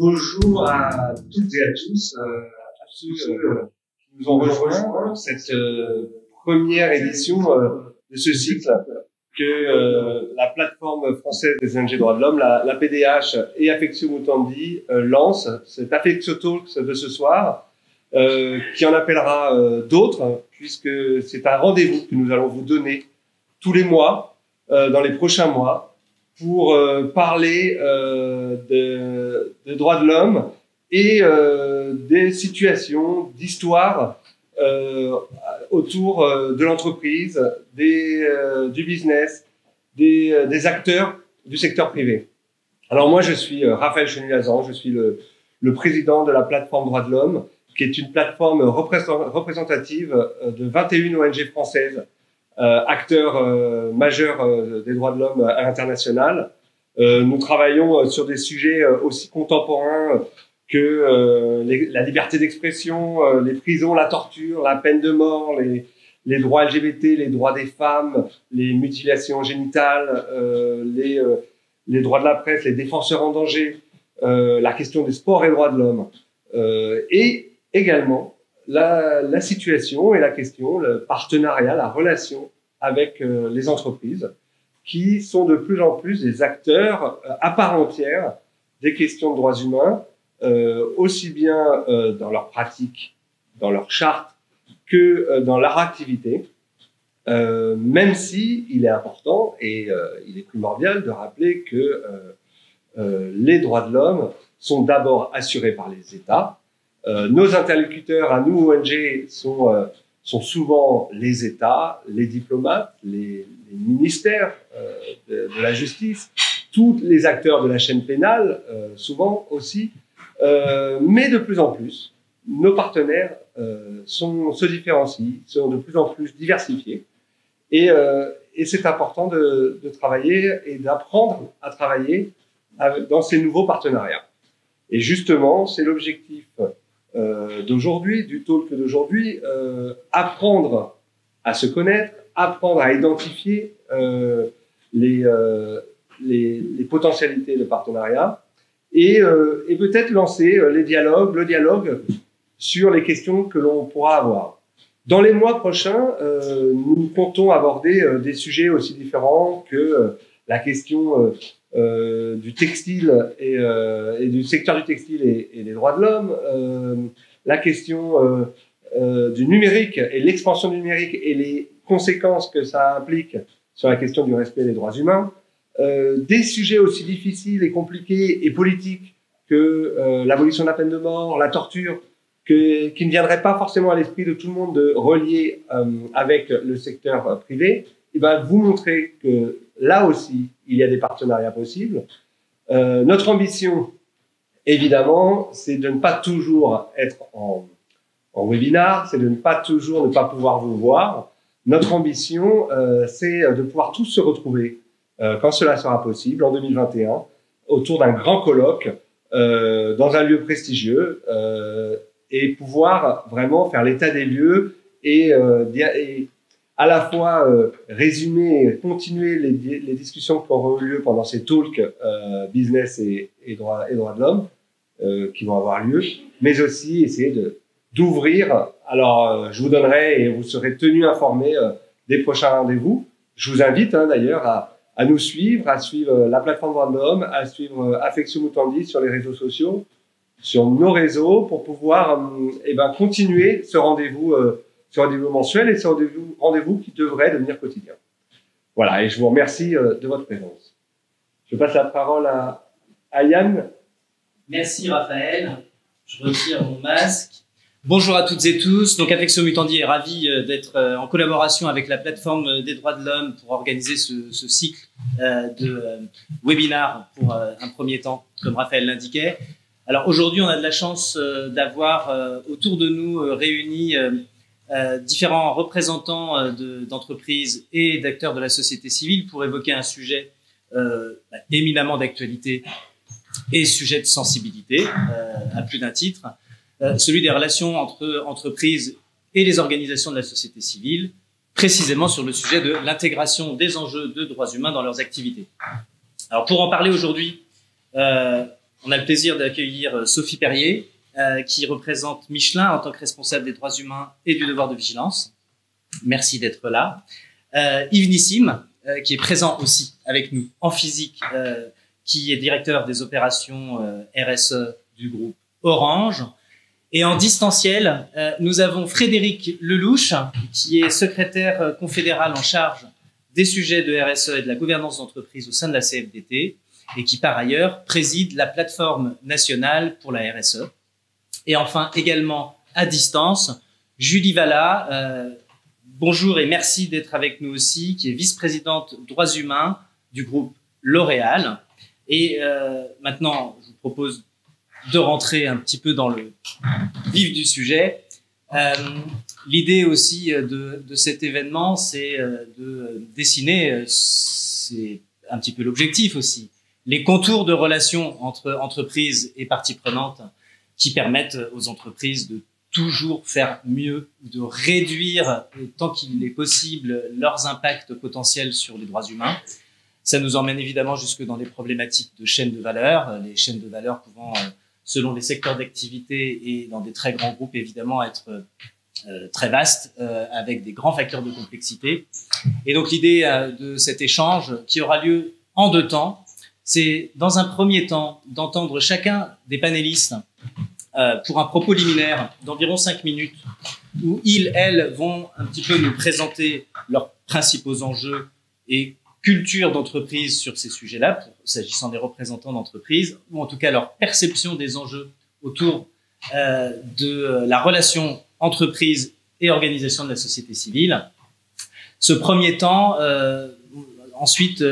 Bonjour à toutes et à tous, à ceux qui nous ont rejoints pour cette première édition de ce cycle que la plateforme française des ONG droits de l'homme, la PDH et Affectio Mutandi lance, cet Affectio Talks de ce soir, qui en appellera d'autres, puisque c'est un rendez-vous que nous allons vous donner tous les mois, dans les prochains mois, pour parler de droits de l'homme et des situations, d'histoires autour de l'entreprise, du business, des acteurs du secteur privé. Alors moi, je suis Raphaël Chenilazan, je suis le président de la plateforme Droits de l'Homme, qui est une plateforme représentative de 21 ONG françaises, acteurs majeurs des droits de l'homme à l'international. Nous travaillons sur des sujets aussi contemporains que la liberté d'expression, les prisons, la torture, la peine de mort, les droits LGBT, les droits des femmes, les mutilations génitales, les droits de la presse, les défenseurs en danger, la question des sports et droits de l'homme, et également la situation et la question, le partenariat, la relation avec les entreprises qui sont de plus en plus des acteurs à part entière des questions de droits humains, aussi bien dans leur pratique, dans leur charte, que dans leur activité, même si il est important et il est primordial de rappeler que les droits de l'homme sont d'abord assurés par les États. Nos interlocuteurs, à nous, ONG, sont souvent les États, les diplomates, les ministères de la justice, tous les acteurs de la chaîne pénale, souvent aussi, mais de plus en plus, nos partenaires se différencient, sont de plus en plus diversifiés, et c'est important de travailler et d'apprendre à travailler dans ces nouveaux partenariats. Et justement, c'est l'objectif d'aujourd'hui, du talk d'aujourd'hui, apprendre à se connaître, apprendre à identifier les potentialités de partenariat et peut-être lancer le dialogue sur les questions que l'on pourra avoir. Dans les mois prochains, nous comptons aborder des sujets aussi différents que la question du textile et du secteur du textile et des droits de l'homme, la question du numérique et l'expansion du numérique et les conséquences que ça implique sur la question du respect des droits humains, des sujets aussi difficiles et compliqués et politiques que l'abolition de la peine de mort, la torture, qui ne viendraient pas forcément à l'esprit de tout le monde de relier avec le secteur privé, et ben vous montrer que là aussi, il y a des partenariats possibles. Notre ambition, évidemment, c'est de ne pas toujours être en webinar, c'est de ne pas pouvoir vous voir. Notre ambition, c'est de pouvoir tous se retrouver, quand cela sera possible, en 2021, autour d'un grand colloque, dans un lieu prestigieux, et pouvoir vraiment faire l'état des lieux et à la fois résumer et continuer les discussions qui auront eu lieu pendant ces talks business et droits de l'homme qui vont avoir lieu, mais aussi essayer d'ouvrir. Alors, je vous donnerai et vous serez tenus informés des prochains rendez-vous. Je vous invite d'ailleurs à nous suivre, à suivre la plateforme Droits de l'Homme, à suivre Affectio Mutandi sur les réseaux sociaux, sur nos réseaux, pour pouvoir continuer ce rendez-vous mensuel et ce rendez-vous qui devrait devenir quotidien. Voilà, et je vous remercie de votre présence. Je passe la parole à Yann. Merci Raphaël, je retire mon masque. Bonjour à toutes et tous, donc Affectio Mutandi est ravi d'être en collaboration avec la plateforme des droits de l'homme pour organiser ce cycle de webinars pour un premier temps, comme Raphaël l'indiquait. Alors aujourd'hui, on a de la chance d'avoir autour de nous réunis différents représentants d'entreprises et d'acteurs de la société civile pour évoquer un sujet éminemment d'actualité et sujet de sensibilité à plus d'un titre, celui des relations entre entreprises et les organisations de la société civile, précisément sur le sujet de l'intégration des enjeux de droits humains dans leurs activités. Alors pour en parler aujourd'hui, on a le plaisir d'accueillir Sophie Perrier, qui représente Michelin en tant que responsable des droits humains et du devoir de vigilance. Merci d'être là. Yves Nissim, qui est présent aussi avec nous en physique, qui est directeur des opérations RSE du groupe Orange. Et en distanciel, nous avons Frédéric Lelouch, qui est secrétaire confédéral en charge des sujets de RSE et de la gouvernance d'entreprise au sein de la CFDT, et qui par ailleurs préside la plateforme nationale pour la RSE. Et enfin, également à distance, Julie Valla, bonjour et merci d'être avec nous aussi, qui est vice-présidente droits humains du groupe L'Oréal. Et maintenant, je vous propose de rentrer un petit peu dans le vif du sujet. L'idée aussi de cet événement, c'est de dessiner, c'est un petit peu l'objectif aussi, les contours de relations entre entreprises et parties prenantes qui permettent aux entreprises de toujours faire mieux, de réduire tant qu'il est possible leurs impacts potentiels sur les droits humains. Ça nous emmène évidemment jusque dans les problématiques de chaînes de valeur, les chaînes de valeur pouvant, selon les secteurs d'activité et dans des très grands groupes, évidemment être très vastes, avec des grands facteurs de complexité. Et donc l'idée de cet échange, qui aura lieu en 2 temps, c'est dans un premier temps d'entendre chacun des panélistes pour un propos liminaire d'environ 5 minutes, où ils, elles, vont un petit peu nous présenter leurs principaux enjeux et culture d'entreprise sur ces sujets-là, s'agissant des représentants d'entreprise, ou en tout cas leur perception des enjeux autour de la relation entreprise et organisation de la société civile. Ce premier temps, ensuite,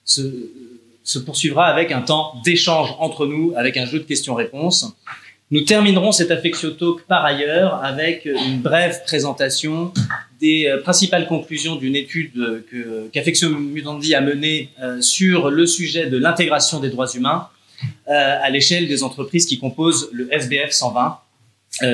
se poursuivra avec un temps d'échange entre nous, avec un jeu de questions-réponses. Nous terminerons cet Affectio Talk par ailleurs avec une brève présentation des principales conclusions d'une étude qu'Affectio Mutandi a menée sur le sujet de l'intégration des droits humains à l'échelle des entreprises qui composent le SBF 120.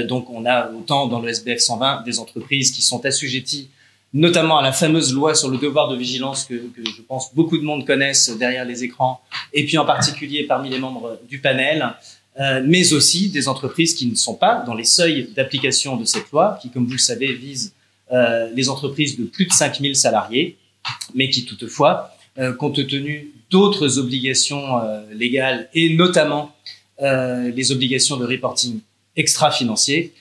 Donc on a autant dans le SBF 120 des entreprises qui sont assujetties notamment à la fameuse loi sur le devoir de vigilance que je pense beaucoup de monde connaissent derrière les écrans, et puis en particulier parmi les membres du panel, mais aussi des entreprises qui ne sont pas dans les seuils d'application de cette loi, qui, comme vous le savez, vise les entreprises de plus de 5000 salariés, mais qui toutefois, compte tenu d'autres obligations légales, et notamment les obligations de reporting extra-financier,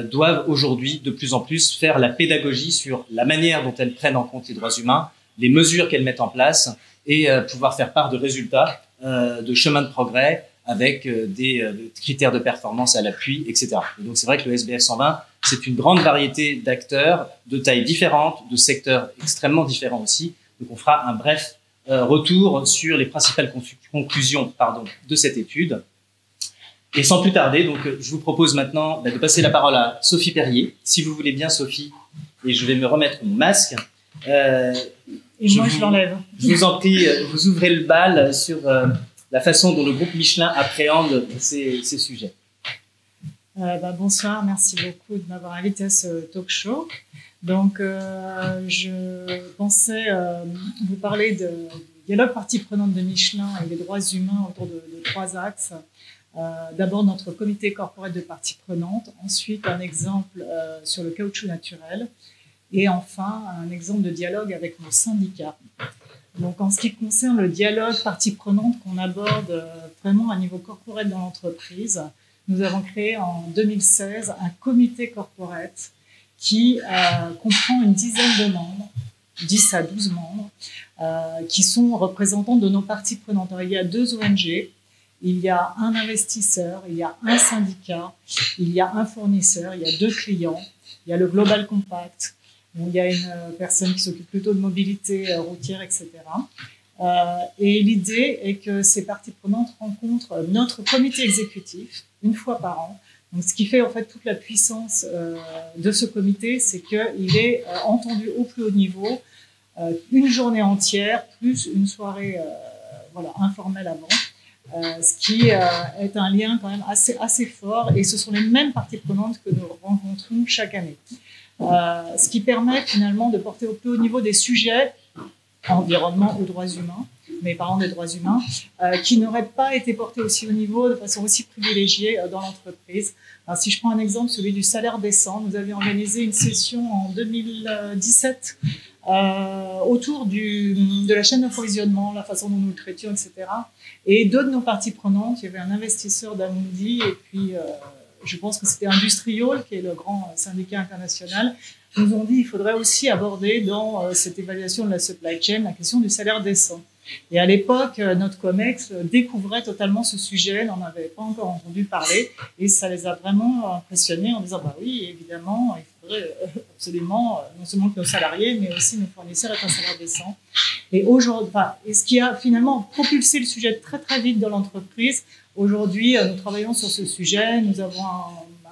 doivent aujourd'hui de plus en plus faire la pédagogie sur la manière dont elles prennent en compte les droits humains, les mesures qu'elles mettent en place et pouvoir faire part de résultats, de chemins de progrès avec des critères de performance à l'appui, etc. Et donc c'est vrai que le SBF 120, c'est une grande variété d'acteurs de tailles différentes, de secteurs extrêmement différents aussi. Donc on fera un bref retour sur les principales conclusions de cette étude. Et sans plus tarder, donc, je vous propose maintenant de passer la parole à Sophie Perrier. Si vous voulez bien, Sophie, et je vais me remettre mon masque. Et moi, je l'enlève. Je vous en prie, vous ouvrez le bal sur la façon dont le groupe Michelin appréhende ces sujets. Bonsoir, merci beaucoup de m'avoir invité à ce talk show. Donc, je pensais vous parler du dialogue partie prenante de Michelin et des droits humains autour de 3 axes. D'abord notre comité corporate de parties prenantes, ensuite un exemple sur le caoutchouc naturel et enfin un exemple de dialogue avec nos syndicats. Donc en ce qui concerne le dialogue parties prenantes qu'on aborde vraiment à niveau corporate dans l'entreprise, nous avons créé en 2016 un comité corporate qui comprend une dizaine de membres, 10 à 12 membres, qui sont représentants de nos parties prenantes. Alors, il y a 2 ONG, il y a un investisseur, il y a un syndicat, il y a un fournisseur, il y a 2 clients, il y a le Global Compact, où il y a une personne qui s'occupe plutôt de mobilité routière, etc. Et l'idée est que ces parties prenantes rencontrent notre comité exécutif une fois par an. Donc, ce qui fait en fait toute la puissance de ce comité, c'est qu'il est entendu au plus haut niveau, une journée entière, plus une soirée informelle avant. Ce qui est un lien quand même assez fort, et ce sont les mêmes parties prenantes que nous rencontrons chaque année. Ce qui permet finalement de porter au plus haut niveau des sujets environnement ou droits humains, mais parlant des droits humains, qui n'auraient pas été portés aussi au niveau, de façon aussi privilégiée dans l'entreprise. Alors, si je prends un exemple, celui du salaire décent, nous avions organisé une session en 2017 autour de la chaîne d'approvisionnement, la façon dont nous le traitions, etc. Et deux de nos parties prenantes, il y avait un investisseur d'Amundi et puis je pense que c'était Industrial, qui est le grand syndicat international, nous ont dit qu'il faudrait aussi aborder dans cette évaluation de la supply chain la question du salaire décent. Et à l'époque, notre COMEX découvrait totalement ce sujet, n'en avait pas encore entendu parler, et ça les a vraiment impressionnés en disant, bah oui, évidemment, il faudrait absolument, non seulement que nos salariés, mais aussi nos fournisseurs aient un salaire décent. Et aujourd'hui, et ce qui a finalement propulsé le sujet très très vite dans l'entreprise, aujourd'hui, nous travaillons sur ce sujet, nous avons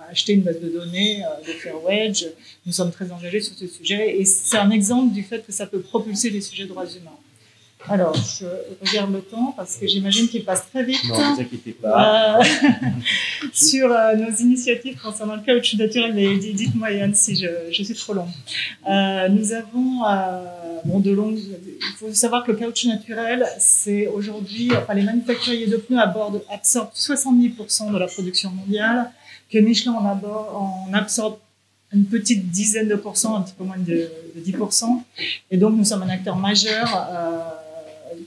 acheté une base de données de FairWage, nous sommes très engagés sur ce sujet, et c'est un exemple du fait que ça peut propulser les sujets de droits humains. Alors, je regarde le temps parce que j'imagine qu'il passe très vite. Non, ne vous inquiétez pas. Sur nos initiatives concernant le caoutchouc naturel, mais dites-moi Yann si je suis trop longue. Nous avons, il faut savoir que le caoutchouc naturel, c'est aujourd'hui, les manufacturiers de pneus absorbent 70% de la production mondiale, que Michelin en absorbe une petite dizaine de pourcents, un petit peu moins de 10%. Et donc, nous sommes un acteur majeur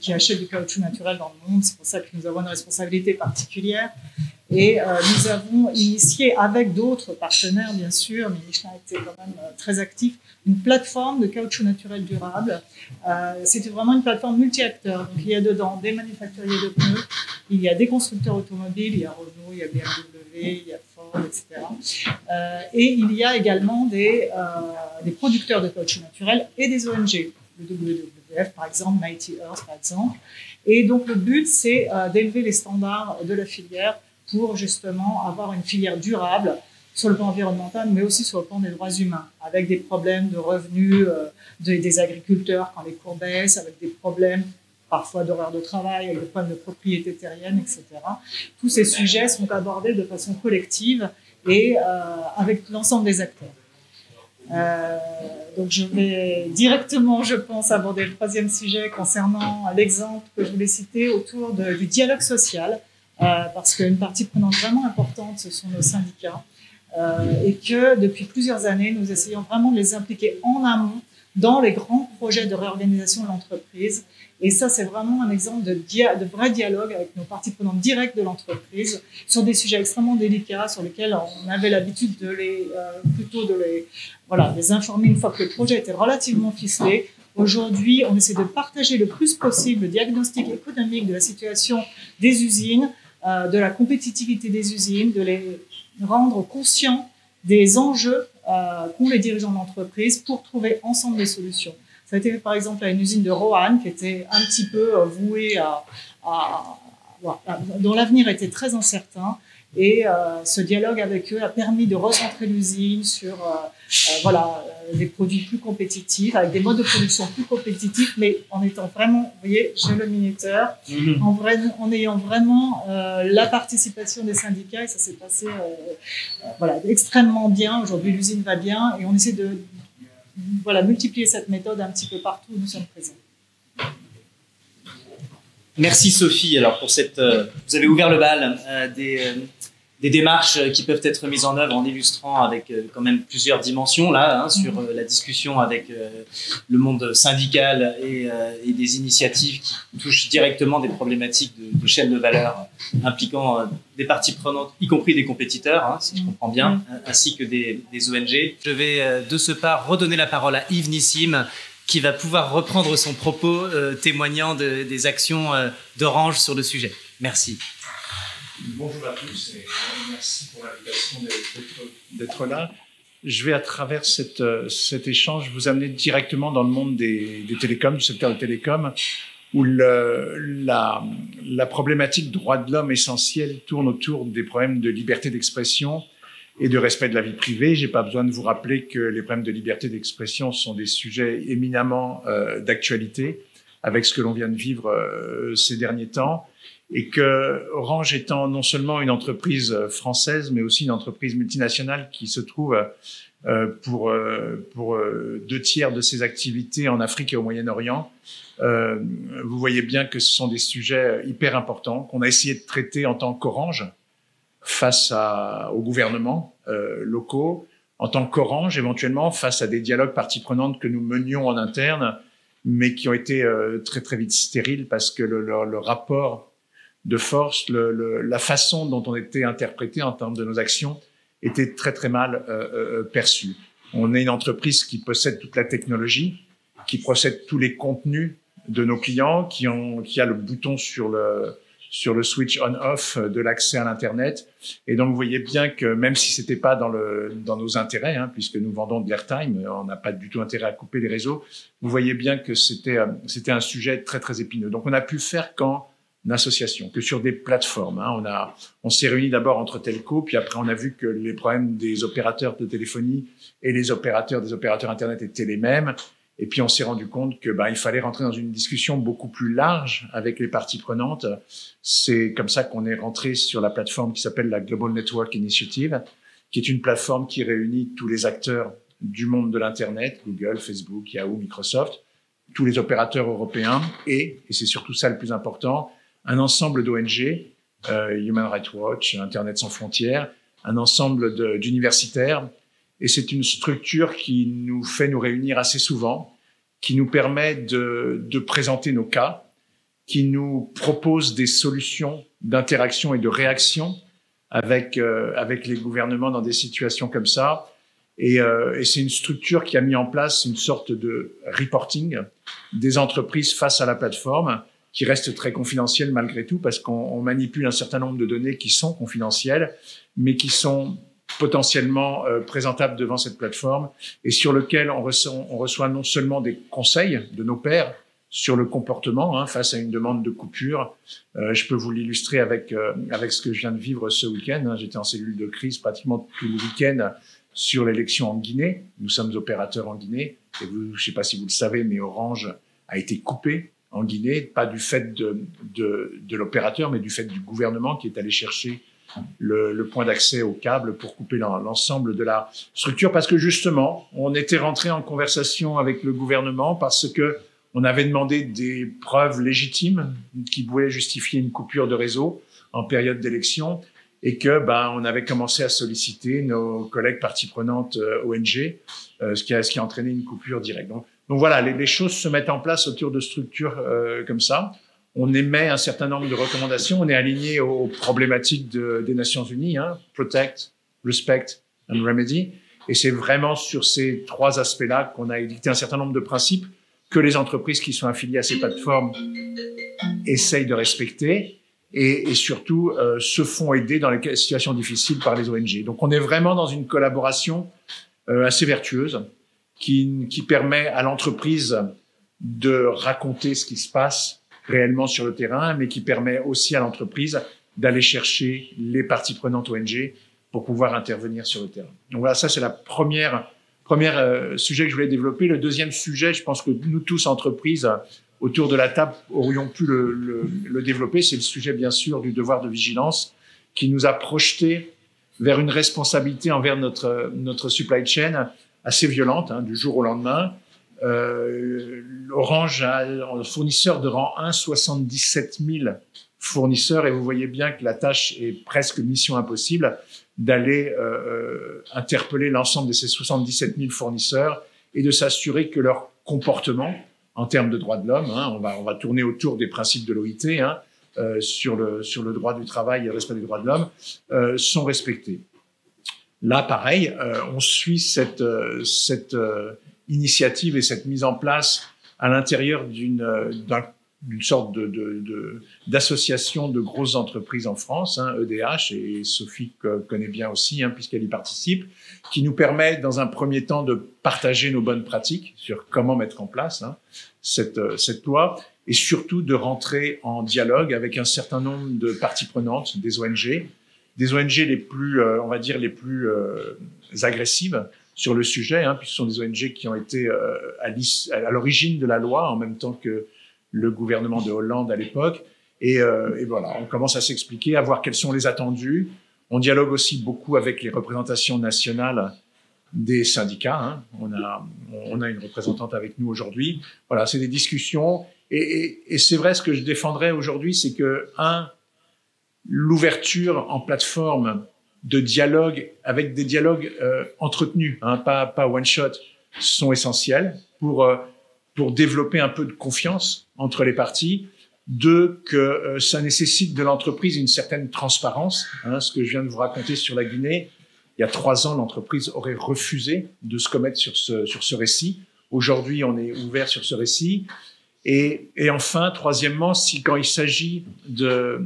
qui achète du caoutchouc naturel dans le monde. C'est pour ça que nous avons une responsabilité particulière. Et nous avons initié, avec d'autres partenaires, bien sûr, mais Michelin était quand même très actif, une plateforme de caoutchouc naturel durable. C'était vraiment une plateforme multi-acteurs. Donc, il y a dedans des manufacturiers de pneus, il y a des constructeurs automobiles, il y a Renault, il y a BMW, il y a Ford, etc. Et il y a également des producteurs de caoutchouc naturel et des ONG. Le WWF, par exemple, Mighty Earth, par exemple. Et donc, le but, c'est d'élever les standards de la filière pour justement avoir une filière durable sur le plan environnemental, mais aussi sur le plan des droits humains, avec des problèmes de revenus des agriculteurs quand les cours baissent, avec des problèmes parfois d'horaire de travail, avec des problèmes de propriété terrienne, etc. Tous ces sujets sont abordés de façon collective et avec l'ensemble des acteurs. Donc je vais directement, je pense, aborder le troisième sujet concernant l'exemple que je voulais citer autour du dialogue social, parce qu'une partie prenante vraiment importante, ce sont nos syndicats, et que depuis plusieurs années, nous essayons vraiment de les impliquer en amont dans les grands projets de réorganisation de l'entreprise. Et ça, c'est vraiment un exemple de vrai dialogue avec nos parties prenantes directes de l'entreprise sur des sujets extrêmement délicats sur lesquels on avait l'habitude de les informer une fois que le projet était relativement ficelé. Aujourd'hui, on essaie de partager le plus possible le diagnostic économique de la situation des usines, de la compétitivité des usines, de les rendre conscients des enjeux qu'ont les dirigeants d'entreprise pour trouver ensemble des solutions. Ça a été par exemple à une usine de Roanne qui était un petit peu vouée dont l'avenir était très incertain. Et ce dialogue avec eux a permis de recentrer l'usine sur des produits plus compétitifs, avec des modes de production plus compétitifs, mais en étant vraiment, vous voyez, j'ai le minuteur, en ayant vraiment la participation des syndicats, et ça s'est passé extrêmement bien. Aujourd'hui, l'usine va bien, et on essaie de multiplier cette méthode un petit peu partout où nous sommes présents. Merci Sophie. Alors pour vous avez ouvert le bal des démarches qui peuvent être mises en œuvre en illustrant avec quand même plusieurs dimensions là sur la discussion avec le monde syndical et des initiatives qui touchent directement des problématiques de chaîne de valeur impliquant des parties prenantes, y compris des compétiteurs, si je comprends bien, ainsi que des ONG. Je vais de ce pas redonner la parole à Yves Nissim, qui va pouvoir reprendre son propos témoignant des actions d'Orange sur le sujet. Merci. Bonjour à tous et merci pour l'invitation d'être là. Je vais, à travers cet échange, vous amener directement dans le monde des télécoms, du secteur des télécoms, où la problématique droits de l'homme essentielle tourne autour des problèmes de liberté d'expression et de respect de la vie privée. J'ai pas besoin de vous rappeler que les problèmes de liberté d'expression sont des sujets éminemment d'actualité avec ce que l'on vient de vivre ces derniers temps. et que Orange étant non seulement une entreprise française, mais aussi une entreprise multinationale qui se trouve pour 2/3 de ses activités en Afrique et au Moyen-Orient, vous voyez bien que ce sont des sujets hyper importants qu'on a essayé de traiter en tant qu'Orange face aux gouvernements locaux, en tant qu'Orange éventuellement face à des dialogues parties prenantes que nous menions en interne, mais qui ont été très très vite stériles parce que le rapport de force, la façon dont on était interprété en termes de nos actions était très très mal perçue. On est une entreprise qui possède toute la technologie, qui possède tous les contenus de nos clients, qui a le bouton sur le switch on/off de l'accès à l'internet. Et donc vous voyez bien que même si c'était pas dans nos intérêts, hein, puisque nous vendons de l'airtime, on n'a pas du tout intérêt à couper les réseaux. Vous voyez bien que c'était un sujet très très épineux. Donc on a pu faire qu'en association, que sur des plateformes. Hein. On s'est réunis d'abord entre telcos, puis après on a vu que les problèmes des opérateurs de téléphonie et des opérateurs Internet étaient les mêmes. Et puis on s'est rendu compte que il fallait rentrer dans une discussion beaucoup plus large avec les parties prenantes. C'est comme ça qu'on est rentré sur la plateforme qui s'appelle la Global Network Initiative, qui est une plateforme qui réunit tous les acteurs du monde de l'Internet, Google, Facebook, Yahoo, Microsoft, tous les opérateurs européens et c'est surtout ça le plus important, un ensemble d'ONG, Human Rights Watch, Internet sans frontières, un ensemble d'universitaires. Et c'est une structure qui nous fait nous réunir assez souvent, qui nous permet de présenter nos cas, qui nous propose des solutions d'interaction et de réaction avec les gouvernements dans des situations comme ça. Et c'est une structure qui a mis en place une sorte de reporting des entreprises face à la plateforme, qui reste très confidentielle malgré tout, parce qu'on manipule un certain nombre de données qui sont confidentielles, mais qui sont potentiellement présentables devant cette plateforme et sur lequel on reçoit non seulement des conseils de nos pairs sur le comportement face à une demande de coupure. Je peux vous l'illustrer avec ce que je viens de vivre ce week-end. J'étais en cellule de crise pratiquement tout le week-end sur l'élection en Guinée. Nous sommes opérateurs en Guinée et je ne sais pas si vous le savez, mais Orange a été coupé en Guinée, pas du fait de l'opérateur, mais du fait du gouvernement qui est allé chercher le point d'accès au câble pour couper l'ensemble de la structure, parce que justement, on était rentré en conversation avec le gouvernement parce que on avait demandé des preuves légitimes qui pouvaient justifier une coupure de réseau en période d'élection et que on avait commencé à solliciter nos collègues parties prenantes ONG, ce qui a entraîné une coupure directe. Donc voilà, les choses se mettent en place autour de structures comme ça. On émet un certain nombre de recommandations. On est aligné aux problématiques des Nations Unies, Protect, Respect and Remedy. Et c'est vraiment sur ces trois aspects-là qu'on a édicté un certain nombre de principes que les entreprises qui sont affiliées à ces plateformes essayent de respecter et surtout se font aider dans les situations difficiles par les ONG. Donc on est vraiment dans une collaboration assez vertueuse qui permet à l'entreprise de raconter ce qui se passe réellement sur le terrain, mais qui permet aussi à l'entreprise d'aller chercher les parties prenantes ONG pour pouvoir intervenir sur le terrain. Donc voilà, ça c'est la première sujet que je voulais développer. Le deuxième sujet, je pense que nous tous, entreprises, autour de la table, aurions pu le développer, c'est le sujet bien sûr du devoir de vigilance qui nous a projeté vers une responsabilité envers notre supply chain assez violente, du jour au lendemain. Orange a un fournisseur de rang 1, 77 000 fournisseurs et vous voyez bien que la tâche est presque mission impossible d'aller interpeller l'ensemble de ces 77 000 fournisseurs et de s'assurer que leur comportement en termes de droits de l'homme, on va tourner autour des principes de l'OIT sur le droit du travail et le respect des droits de l'homme, sont respectés. Là, pareil, on suit cette initiative et cette mise en place à l'intérieur d'une sorte d'association de grosses entreprises en France, EDH, et Sophie connaît bien aussi, puisqu'elle y participe, qui nous permet dans un premier temps de partager nos bonnes pratiques sur comment mettre en place cette loi, et surtout de rentrer en dialogue avec un certain nombre de parties prenantes, des ONG les plus, on va dire, les plus agressives sur le sujet, puisque ce sont des ONG qui ont été à l'origine de la loi, en même temps que le gouvernement de Hollande à l'époque, Et voilà, on commence à s'expliquer, à voir quels sont les attendus. On dialogue aussi beaucoup avec les représentations nationales des syndicats. Hein. On a une représentante avec nous aujourd'hui. Voilà, c'est des discussions. Et c'est vrai, ce que je défendrais aujourd'hui, c'est que, l'ouverture en plateforme de dialogue, avec des dialogues entretenus, hein, pas one shot, sont essentiels pour développer un peu de confiance entre les parties. Deux, que ça nécessite de l'entreprise une certaine transparence. Hein, ce que je viens de vous raconter sur la Guinée, il y a 3 ans, l'entreprise aurait refusé de se commettre sur ce récit. Aujourd'hui, on est ouvert sur ce récit. Et enfin, troisièmement, quand il s'agit de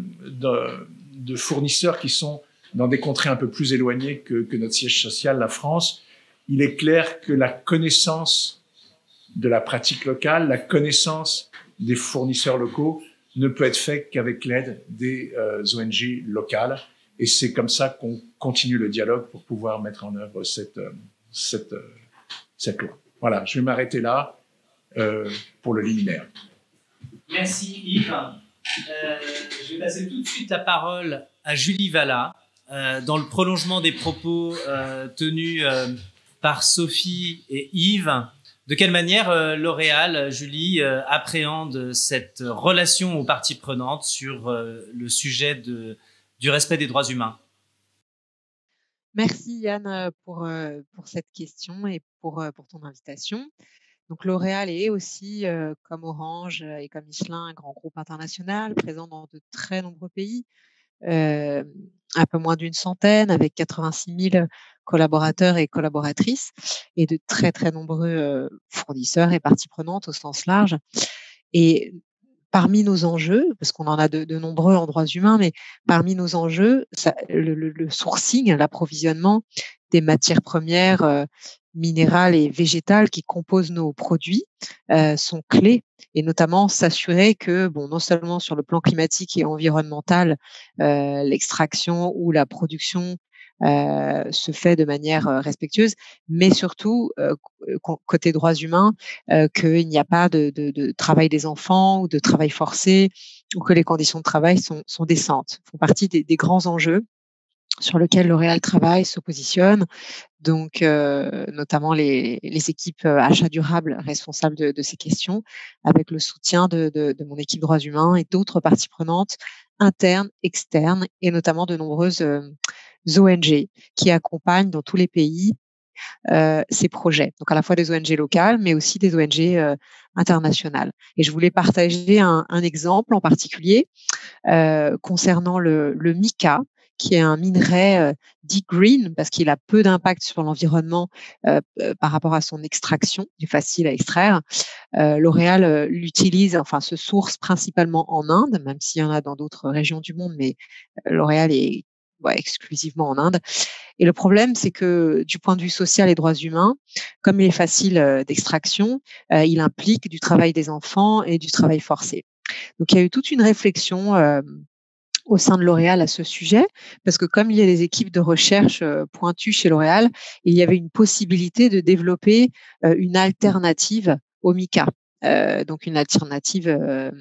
fournisseurs qui sont dans des contrées un peu plus éloignées que notre siège social, la France, il est clair que la connaissance de la pratique locale, la connaissance des fournisseurs locaux ne peut être faite qu'avec l'aide des ONG locales. Et c'est comme ça qu'on continue le dialogue pour pouvoir mettre en œuvre cette loi. Voilà, je vais m'arrêter là pour le liminaire. Merci Yves. Je vais passer tout de suite la parole à Julie Vallat, dans le prolongement des propos tenus par Sophie et Yves. De quelle manière L'Oréal, Julie, appréhende cette relation aux parties prenantes sur le sujet du respect des droits humains? Merci Yann pour cette question et pour ton invitation. Donc L'Oréal est aussi, comme Orange et comme Michelin, un grand groupe international présent dans de très nombreux pays, un peu moins d'une centaine, avec 86 000 collaborateurs et collaboratrices et de très, très nombreux fournisseurs et parties prenantes au sens large. Et parmi nos enjeux, parce qu'on en a de nombreux en droits humains, mais parmi nos enjeux, le sourcing, l'approvisionnement des matières premières minérales et végétales qui composent nos produits sont clés, et notamment s'assurer que, non seulement sur le plan climatique et environnemental, l'extraction ou la production se fait de manière respectueuse, mais surtout côté droits humains, qu'il n'y a pas de travail des enfants ou de travail forcé, ou que les conditions de travail sont décentes, font partie des grands enjeux sur lesquels L'Oréal travaille, se positionne. Donc, notamment les équipes achats durables responsables de ces questions, avec le soutien de mon équipe droits humains et d'autres parties prenantes internes, externes, et notamment de nombreuses ONG qui accompagnent dans tous les pays ces projets. Donc à la fois des ONG locales, mais aussi des ONG internationales. Et je voulais partager un exemple en particulier concernant le mica, qui est un minerai dit green parce qu'il a peu d'impact sur l'environnement par rapport à son extraction, il est facile à extraire. L'Oréal l'utilise, se source principalement en Inde, même s'il y en a dans d'autres régions du monde, mais L'Oréal est exclusivement en Inde. Et le problème, c'est que du point de vue social et droits humains, comme il est facile d'extraction, il implique du travail des enfants et du travail forcé. Donc, il y a eu toute une réflexion au sein de L'Oréal à ce sujet, parce que comme il y a des équipes de recherche pointues chez L'Oréal, il y avait une possibilité de développer une alternative au mica. Donc une alternative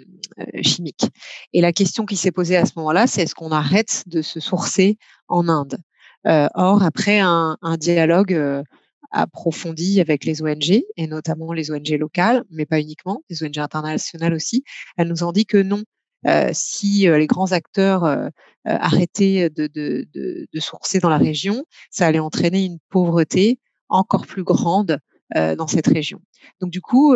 chimique. Et la question qui s'est posée à ce moment-là, c'est est-ce qu'on arrête de se sourcer en Inde? Or, après un dialogue approfondi avec les ONG, et notamment les ONG locales, mais pas uniquement, les ONG internationales aussi, elles nous ont dit que non. Si les grands acteurs arrêtaient de sourcer dans la région, ça allait entraîner une pauvreté encore plus grande dans cette région. Donc du coup,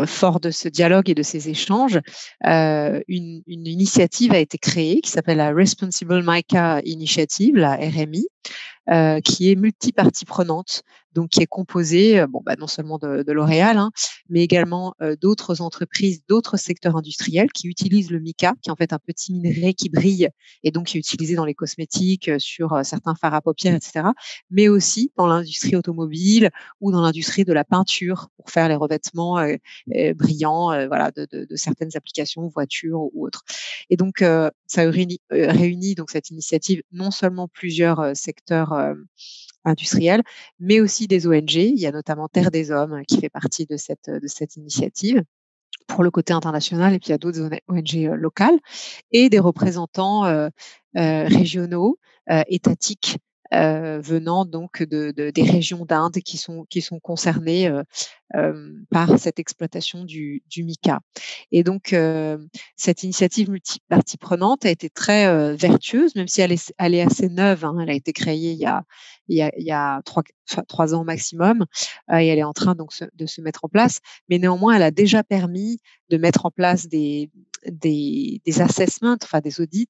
fort de ce dialogue et de ces échanges, une initiative a été créée qui s'appelle la Responsible Mica Initiative, la RMI, qui est multipartie prenante, donc qui est composée non seulement de L'Oréal, mais également d'autres entreprises, d'autres secteurs industriels qui utilisent le mica, qui est en fait un petit minerai qui brille et donc qui est utilisé dans les cosmétiques, sur certains fards à paupières, etc., mais aussi dans l'industrie automobile ou dans l'industrie de la peinture pour faire les revêtements brillants, de certaines applications, voitures ou autres. Et donc ça réunit donc cette initiative non seulement plusieurs secteurs industriels, mais aussi des ONG. Il y a notamment Terre des Hommes qui fait partie de cette initiative, pour le côté international, et puis il y a d'autres ONG locales, et des représentants régionaux, étatiques, venant donc des régions d'Inde qui sont concernées par cette exploitation du mica. Et donc cette initiative multipartie prenante a été très vertueuse, même si elle est assez neuve, hein. Elle a été créée il y a 3 ans maximum, et elle est en train donc de se mettre en place. Mais néanmoins, elle a déjà permis de mettre en place des assessments, enfin des audits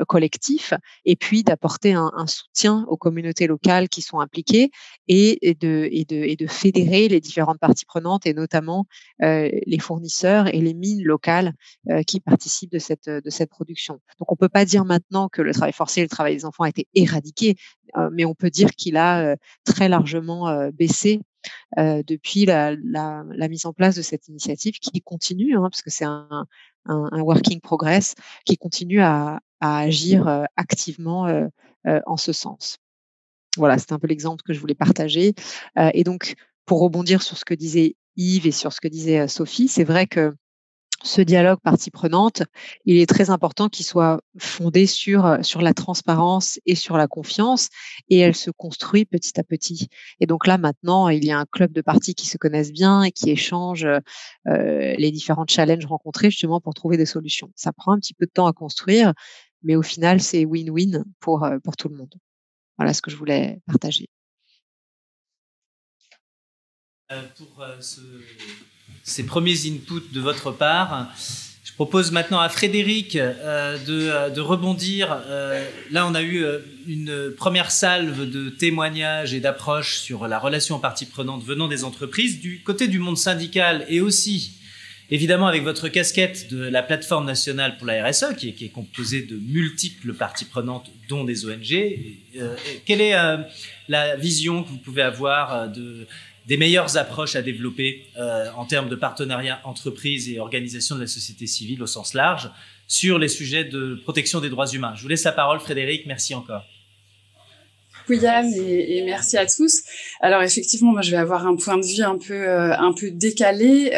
collectifs, et puis d'apporter un soutien aux communautés locales qui sont impliquées, et de fédérer les différentes parties prenantes, et notamment les fournisseurs et les mines locales qui participent de cette production. Donc on peut pas dire maintenant que le travail forcé et le travail des enfants a été éradiqué, mais on peut dire qu'il a très largement baissé depuis la mise en place de cette initiative, qui continue, hein, parce que c'est un working progress, qui continue à agir activement en ce sens. Voilà, c'était un peu l'exemple que je voulais partager. Et donc, pour rebondir sur ce que disait Yves et sur ce que disait Sophie, c'est vrai que ce dialogue partie prenante, il est très important qu'il soit fondé sur la transparence et sur la confiance, et elle se construit petit à petit. Et donc là, maintenant, il y a un club de parties qui se connaissent bien et qui échangent les différents challenges rencontrés, justement pour trouver des solutions. Ça prend un petit peu de temps à construire, mais au final, c'est win-win pour tout le monde. Voilà ce que je voulais partager. Pour ces premiers inputs de votre part, je propose maintenant à Frédéric de rebondir. Là, on a eu une première salve de témoignages et d'approches sur la relation aux parties prenantes venant des entreprises, du côté du monde syndical, et aussi, évidemment, avec votre casquette de la plateforme nationale pour la RSE, qui est composée de multiples parties prenantes, dont des ONG. Quelle est la vision que vous pouvez avoir des meilleures approches à développer en termes de partenariat entreprises et organisations de la société civile au sens large sur les sujets de protection des droits humains? Je vous laisse la parole, Frédéric. Merci encore. Yann, et merci à tous. Alors effectivement, moi je vais avoir un point de vue un peu décalé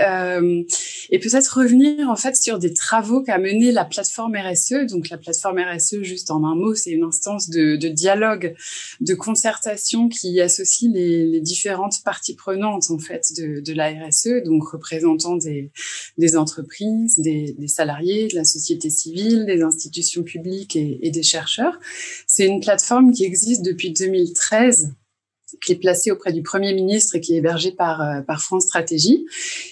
et peut-être revenir en fait sur des travaux qu'a mené la plateforme RSE. Donc la plateforme RSE, juste en un mot, c'est une instance de dialogue, de concertation qui associe les différentes parties prenantes en fait de la RSE, donc représentants des entreprises, des salariés, de la société civile, des institutions publiques et des chercheurs. C'est une plateforme qui existe depuis 2013, qui est placée auprès du Premier ministre et qui est hébergée par France Stratégie.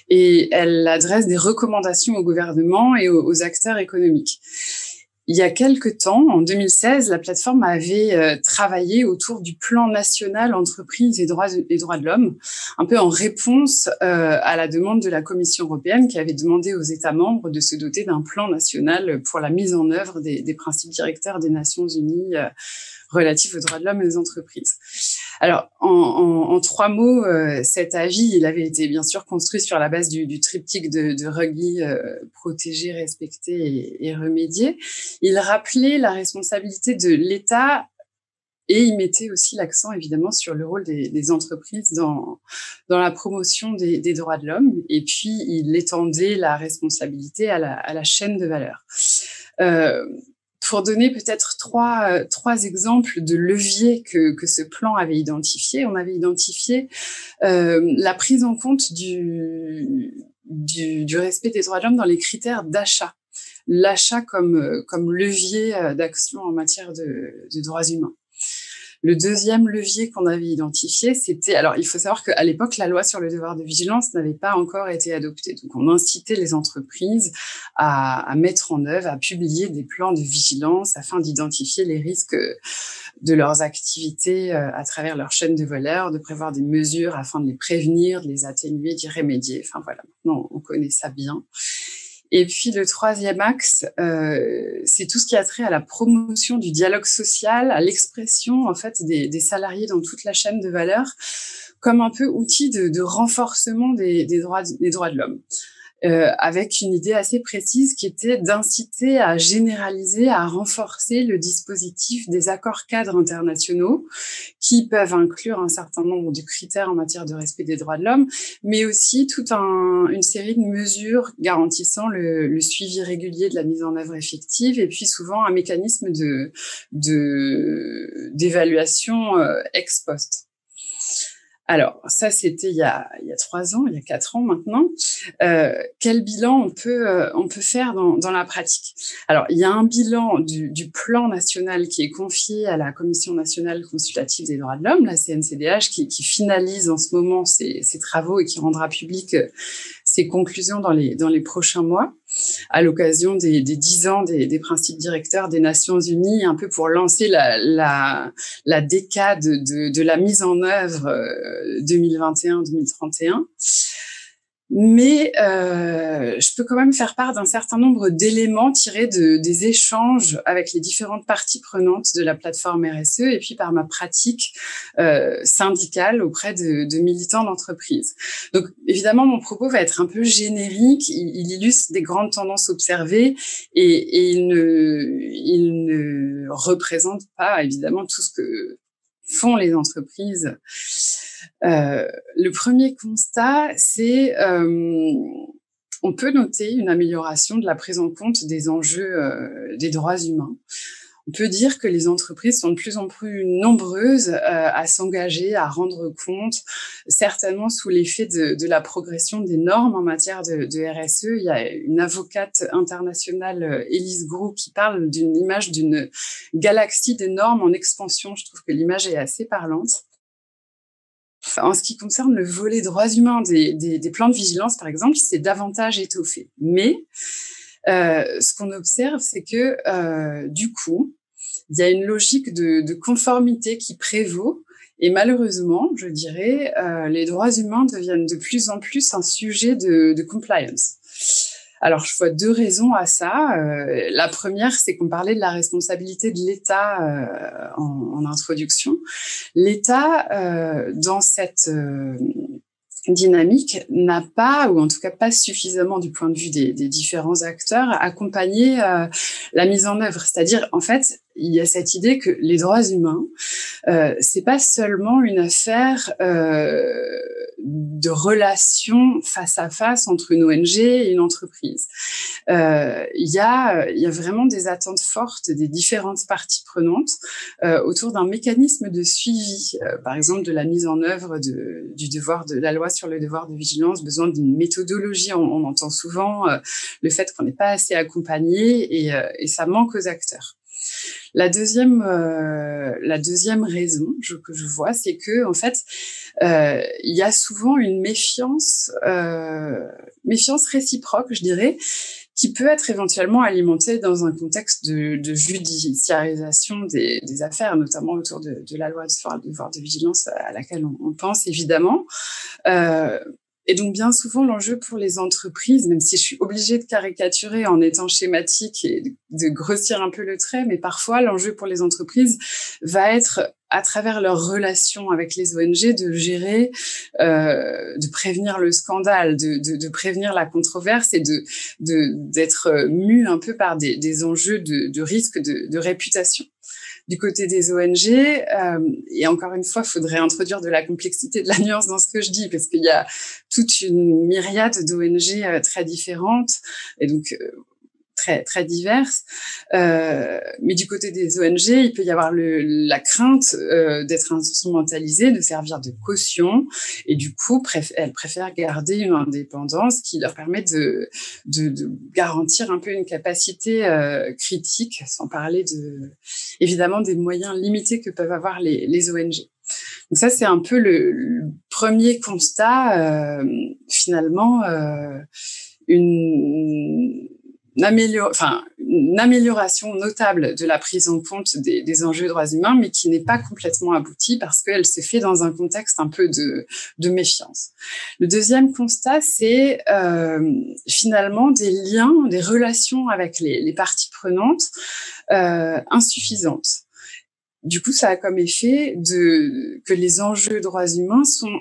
Et elle adresse des recommandations au gouvernement et aux acteurs économiques. Il y a quelques temps, en 2016, la plateforme avait travaillé autour du plan national entreprises et droits de l'homme, un peu en réponse à la demande de la Commission européenne qui avait demandé aux États membres de se doter d'un plan national pour la mise en œuvre des principes directeurs des Nations Unies relatifs aux droits de l'homme et aux entreprises. Alors, en 3 mots, cet avis, il avait été bien sûr construit sur la base du triptyque de Ruggie, protéger, respecter et remédier. Il rappelait la responsabilité de l'État et il mettait aussi l'accent évidemment sur le rôle des entreprises dans la promotion des droits de l'homme. Et puis, il étendait la responsabilité à la chaîne de valeur. Pour donner peut-être trois exemples de leviers que ce plan avait identifié, on avait identifié la prise en compte du respect des droits de l'homme dans les critères d'achat. L'achat comme levier d'action en matière de droits humains. Le deuxième levier qu'on avait identifié, c'était... Alors, il faut savoir qu'à l'époque, la loi sur le devoir de vigilance n'avait pas encore été adoptée. Donc, on incitait les entreprises à mettre en œuvre, à publier des plans de vigilance afin d'identifier les risques de leurs activités à travers leur chaîne de valeur, de prévoir des mesures afin de les prévenir, de les atténuer, d'y remédier. Enfin, voilà, maintenant, on connaît ça bien. Et puis le troisième axe, c'est tout ce qui a trait à la promotion du dialogue social, à l'expression en fait des salariés dans toute la chaîne de valeur, comme un peu outil de renforcement des droits de l'homme. avec une idée assez précise qui était d'inciter à généraliser, à renforcer le dispositif des accords cadres internationaux qui peuvent inclure un certain nombre de critères en matière de respect des droits de l'homme, mais aussi toute une série de mesures garantissant le suivi régulier de la mise en œuvre effective et puis souvent un mécanisme d'évaluation ex post. Alors, ça, c'était il y a 3 ans, il y a 4 ans maintenant. Quel bilan on peut faire dans la pratique? Alors, il y a un bilan du plan national qui est confié à la Commission nationale consultative des droits de l'homme, la CNCDH, qui finalise en ce moment ses travaux et qui rendra public ses conclusions dans les prochains mois, à l'occasion des 10 ans des principes directeurs des Nations Unies, un peu pour lancer la décade de la mise en œuvre 2021-2031. Mais je peux quand même faire part d'un certain nombre d'éléments tirés des échanges avec les différentes parties prenantes de la plateforme RSE et puis par ma pratique syndicale auprès de militants d'entreprise. Donc évidemment, mon propos va être un peu générique, il illustre des grandes tendances observées et il ne représente pas évidemment tout ce que font les entreprises. Le premier constat, c'est on peut noter une amélioration de la prise en compte des enjeux des droits humains. On peut dire que les entreprises sont de plus en plus nombreuses à s'engager, à rendre compte, certainement sous l'effet de la progression des normes en matière de RSE. Il y a une avocate internationale, Elise Grou, qui parle d'une image d'une galaxie des normes en expansion. Je trouve que l'image est assez parlante. En ce qui concerne le volet droits humains des plans de vigilance, par exemple, c'est davantage étoffé. Mais ce qu'on observe, c'est que du coup, il y a une logique de conformité qui prévaut. Et malheureusement, je dirais, les droits humains deviennent de plus en plus un sujet de compliance. Alors, je vois 2 raisons à ça. La première, c'est qu'on parlait de la responsabilité de l'État en introduction. L'État, dans cette dynamique, n'a pas, ou en tout cas pas suffisamment du point de vue des différents acteurs, accompagné la mise en œuvre. C'est-à-dire, en fait, il y a cette idée que les droits humains, c'est pas seulement une affaire de relations face à face entre une ONG et une entreprise. Il y a vraiment des attentes fortes des différentes parties prenantes autour d'un mécanisme de suivi, par exemple de la mise en œuvre du devoir de la loi sur le devoir de vigilance, besoin d'une méthodologie. On entend souvent le fait qu'on n'est pas assez accompagné et ça manque aux acteurs. La deuxième raison que je vois, c'est que en fait, il y a souvent une méfiance réciproque, je dirais, qui peut être éventuellement alimentée dans un contexte de judiciarisation des affaires, notamment autour de la loi sur le devoir de vigilance à laquelle on pense évidemment. Et donc, bien souvent, l'enjeu pour les entreprises, même si je suis obligée de caricaturer en étant schématique et de grossir un peu le trait, mais parfois, l'enjeu pour les entreprises va être, à travers leurs relations avec les ONG, de gérer, de prévenir le scandale, de prévenir la controverse et d'être mu un peu par des enjeux de risque de réputation. Du côté des ONG, et encore une fois, il faudrait introduire de la complexité, de la nuance dans ce que je dis, parce qu'il y a toute une myriade d'ONG très différentes, et donc très très diverses. Mais du côté des ONG, il peut y avoir la crainte d'être instrumentalisée, de servir de caution, et du coup, elles préfèrent garder une indépendance qui leur permet de garantir un peu une capacité critique, sans parler évidemment des moyens limités que peuvent avoir les ONG. Donc ça, c'est un peu le premier constat, finalement, une amélioration notable de la prise en compte des enjeux droits humains, mais qui n'est pas complètement aboutie parce qu'elle se fait dans un contexte un peu de méfiance. Le deuxième constat, c'est finalement des liens, des relations avec les parties prenantes insuffisantes. Du coup, ça a comme effet que les enjeux droits humains sont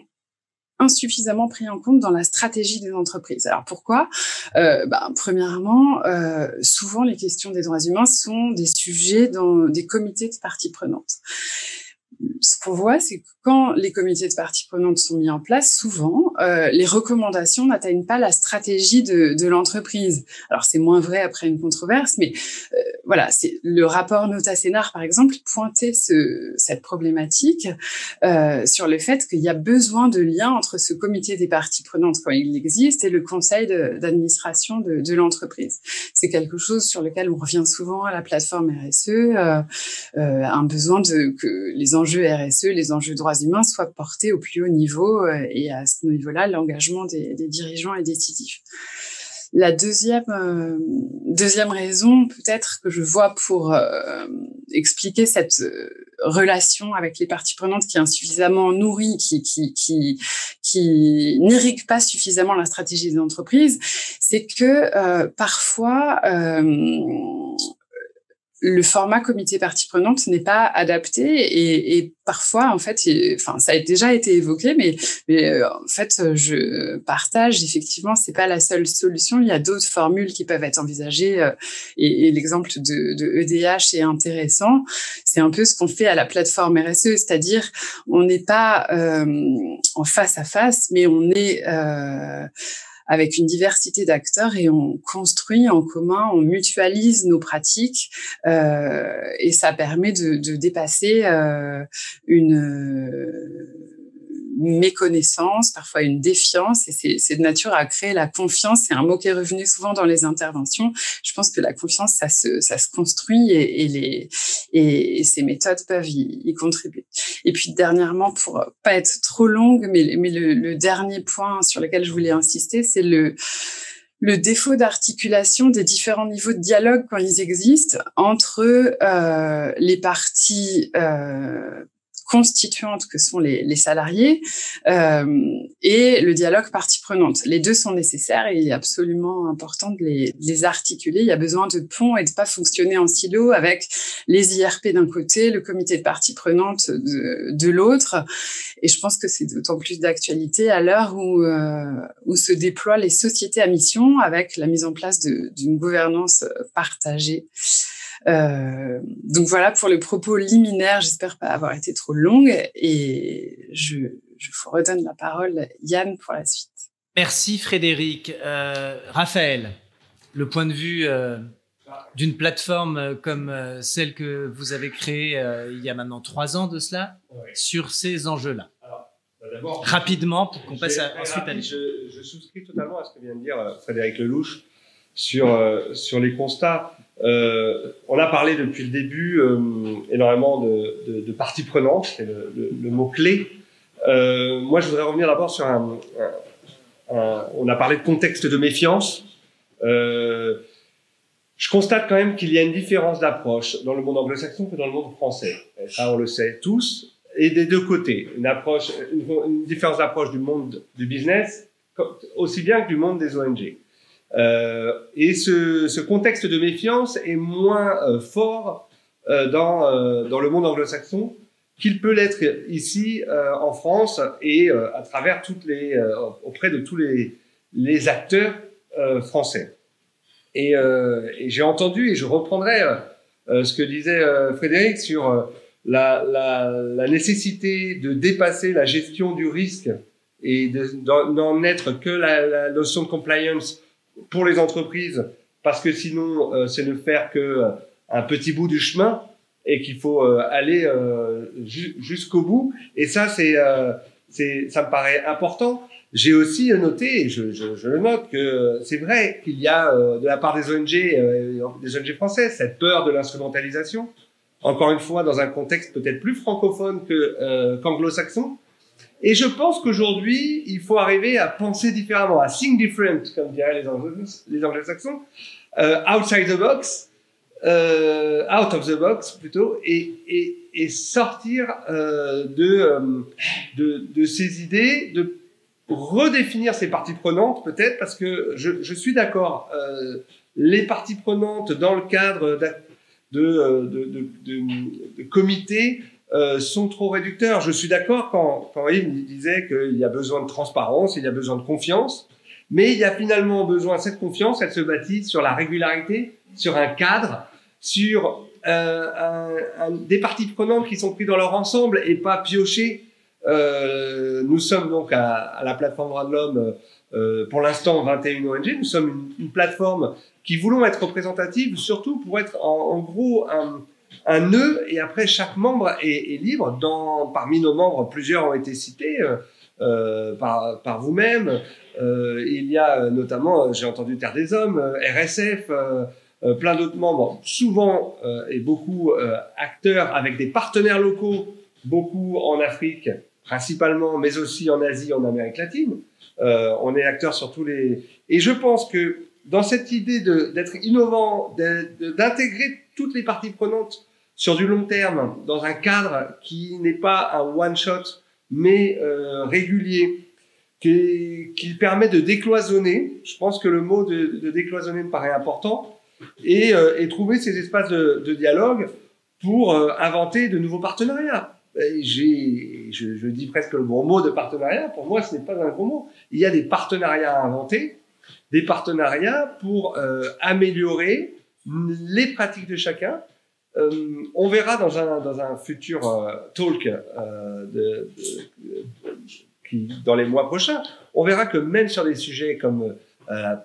insuffisamment pris en compte dans la stratégie des entreprises. Alors pourquoi? Premièrement, souvent les questions des droits humains sont des sujets dans des comités de parties prenantes. Ce qu'on voit, c'est que quand les comités de parties prenantes sont mis en place, souvent, les recommandations n'atteignent pas la stratégie de l'entreprise. Alors, c'est moins vrai après une controverse, mais voilà, c'est le rapport Nota-Sénar, par exemple, pointait cette problématique sur le fait qu'il y a besoin de liens entre ce comité des parties prenantes, quand il existe, et le conseil d'administration de l'entreprise. C'est quelque chose sur lequel on revient souvent à la plateforme RSE, un besoin que les enjeux RSE, les enjeux droits humains soient portés au plus haut niveau et à ce niveau-là, l'engagement des dirigeants est décisif. La deuxième raison, peut-être, que je vois pour expliquer cette relation avec les parties prenantes qui est insuffisamment nourrie, qui n'irrigue pas suffisamment la stratégie des entreprises, c'est que parfois le format comité partie prenante n'est pas adapté et parfois, en fait, ça a déjà été évoqué, mais en fait, je partage, effectivement, c'est pas la seule solution. Il y a d'autres formules qui peuvent être envisagées et l'exemple de EDH est intéressant. C'est un peu ce qu'on fait à la plateforme RSE, c'est-à-dire on n'est pas en face à face, mais on est avec une diversité d'acteurs et on construit en commun, on mutualise nos pratiques et ça permet de dépasser une méconnaissance, parfois une défiance, et c'est de nature à créer la confiance. C'est un mot qui est revenu souvent dans les interventions. Je pense que la confiance, ça se construit et ces méthodes peuvent y contribuer. Et puis dernièrement, pour pas être trop longue, mais le dernier point sur lequel je voulais insister, c'est le défaut d'articulation des différents niveaux de dialogue quand ils existent entre les parties constituantes que sont les salariés et le dialogue partie prenante. Les deux sont nécessaires et il est absolument important de les articuler. Il y a besoin de ponts et de pas fonctionner en silo avec les IRP d'un côté, le comité de parties prenantes de l'autre. Et je pense que c'est d'autant plus d'actualité à l'heure où se déploient les sociétés à mission avec la mise en place d'une gouvernance partagée. Donc voilà pour le propos liminaire, j'espère pas avoir été trop longue et je vous redonne la parole, Yann, pour la suite. Merci Frédéric. Raphaël, le point de vue d'une plateforme comme celle que vous avez créée il y a maintenant 3 ans de cela, ouais, sur ces enjeux-là. D'abord, rapidement, pour qu'on passe ensuite à l'échelle. Je souscris totalement à ce que vient de dire Frédéric Lelouch sur les constats. On a parlé depuis le début énormément de parties prenantes, c'est le mot-clé. Moi, je voudrais revenir d'abord sur on a parlé de contexte de méfiance. Je constate quand même qu'il y a une différence d'approche dans le monde anglo-saxon que dans le monde français. Et ça, on le sait tous. Et des deux côtés. Une différence d'approche du monde du business, aussi bien que du monde des ONG. Et ce contexte de méfiance est moins fort dans le monde anglo-saxon qu'il peut l'être ici en France et à travers auprès de tous les acteurs français. Et j'ai entendu et je reprendrai ce que disait Frédéric sur la nécessité de dépasser la gestion du risque et n'en être que la notion de compliance pour les entreprises, parce que sinon c'est ne faire que un petit bout du chemin et qu'il faut aller jusqu'au bout. Et ça, ça me paraît important. J'ai aussi noté, et je le note, que c'est vrai qu'il y a de la part des ONG françaises cette peur de l'instrumentalisation. Encore une fois, dans un contexte peut-être plus francophone qu'anglo-saxon. Et je pense qu'aujourd'hui, il faut arriver à penser différemment, à think different, comme diraient les anglo-saxons, outside the box, out of the box plutôt, et sortir de ces idées, de redéfinir ces parties prenantes peut-être, parce que je suis d'accord, les parties prenantes dans le cadre de comités sont trop réducteurs. Je suis d'accord quand il disait qu'il y a besoin de transparence, il y a besoin de confiance, mais il y a finalement besoin, cette confiance, elle se bâtit sur la régularité, sur un cadre, sur des parties prenantes qui sont prises dans leur ensemble et pas piochées. Nous sommes donc à la plateforme Droits de l'Homme, pour l'instant 21 ONG, nous sommes une plateforme qui voulons être représentative, surtout pour être en gros un nœud, et après chaque membre est libre. Parmi nos membres, plusieurs ont été cités par vous-même. Il y a notamment, j'ai entendu Terre des Hommes, RSF, plein d'autres membres, souvent et beaucoup acteurs avec des partenaires locaux, beaucoup en Afrique principalement, mais aussi en Asie, en Amérique latine. On est acteurs sur tous les... Et je pense que dans cette idée d'être innovant, d'intégrer toutes les parties prenantes sur du long terme, dans un cadre qui n'est pas un one-shot, mais régulier, qui permet de décloisonner. Je pense que le mot de décloisonner me paraît important, et trouver ces espaces de dialogue pour inventer de nouveaux partenariats. Je dis presque le gros mot de partenariat. Pour moi, ce n'est pas un gros mot. Il y a des partenariats à inventer, des partenariats pour améliorer les pratiques de chacun. On verra dans un futur talk dans les mois prochains, on verra que même sur des sujets comme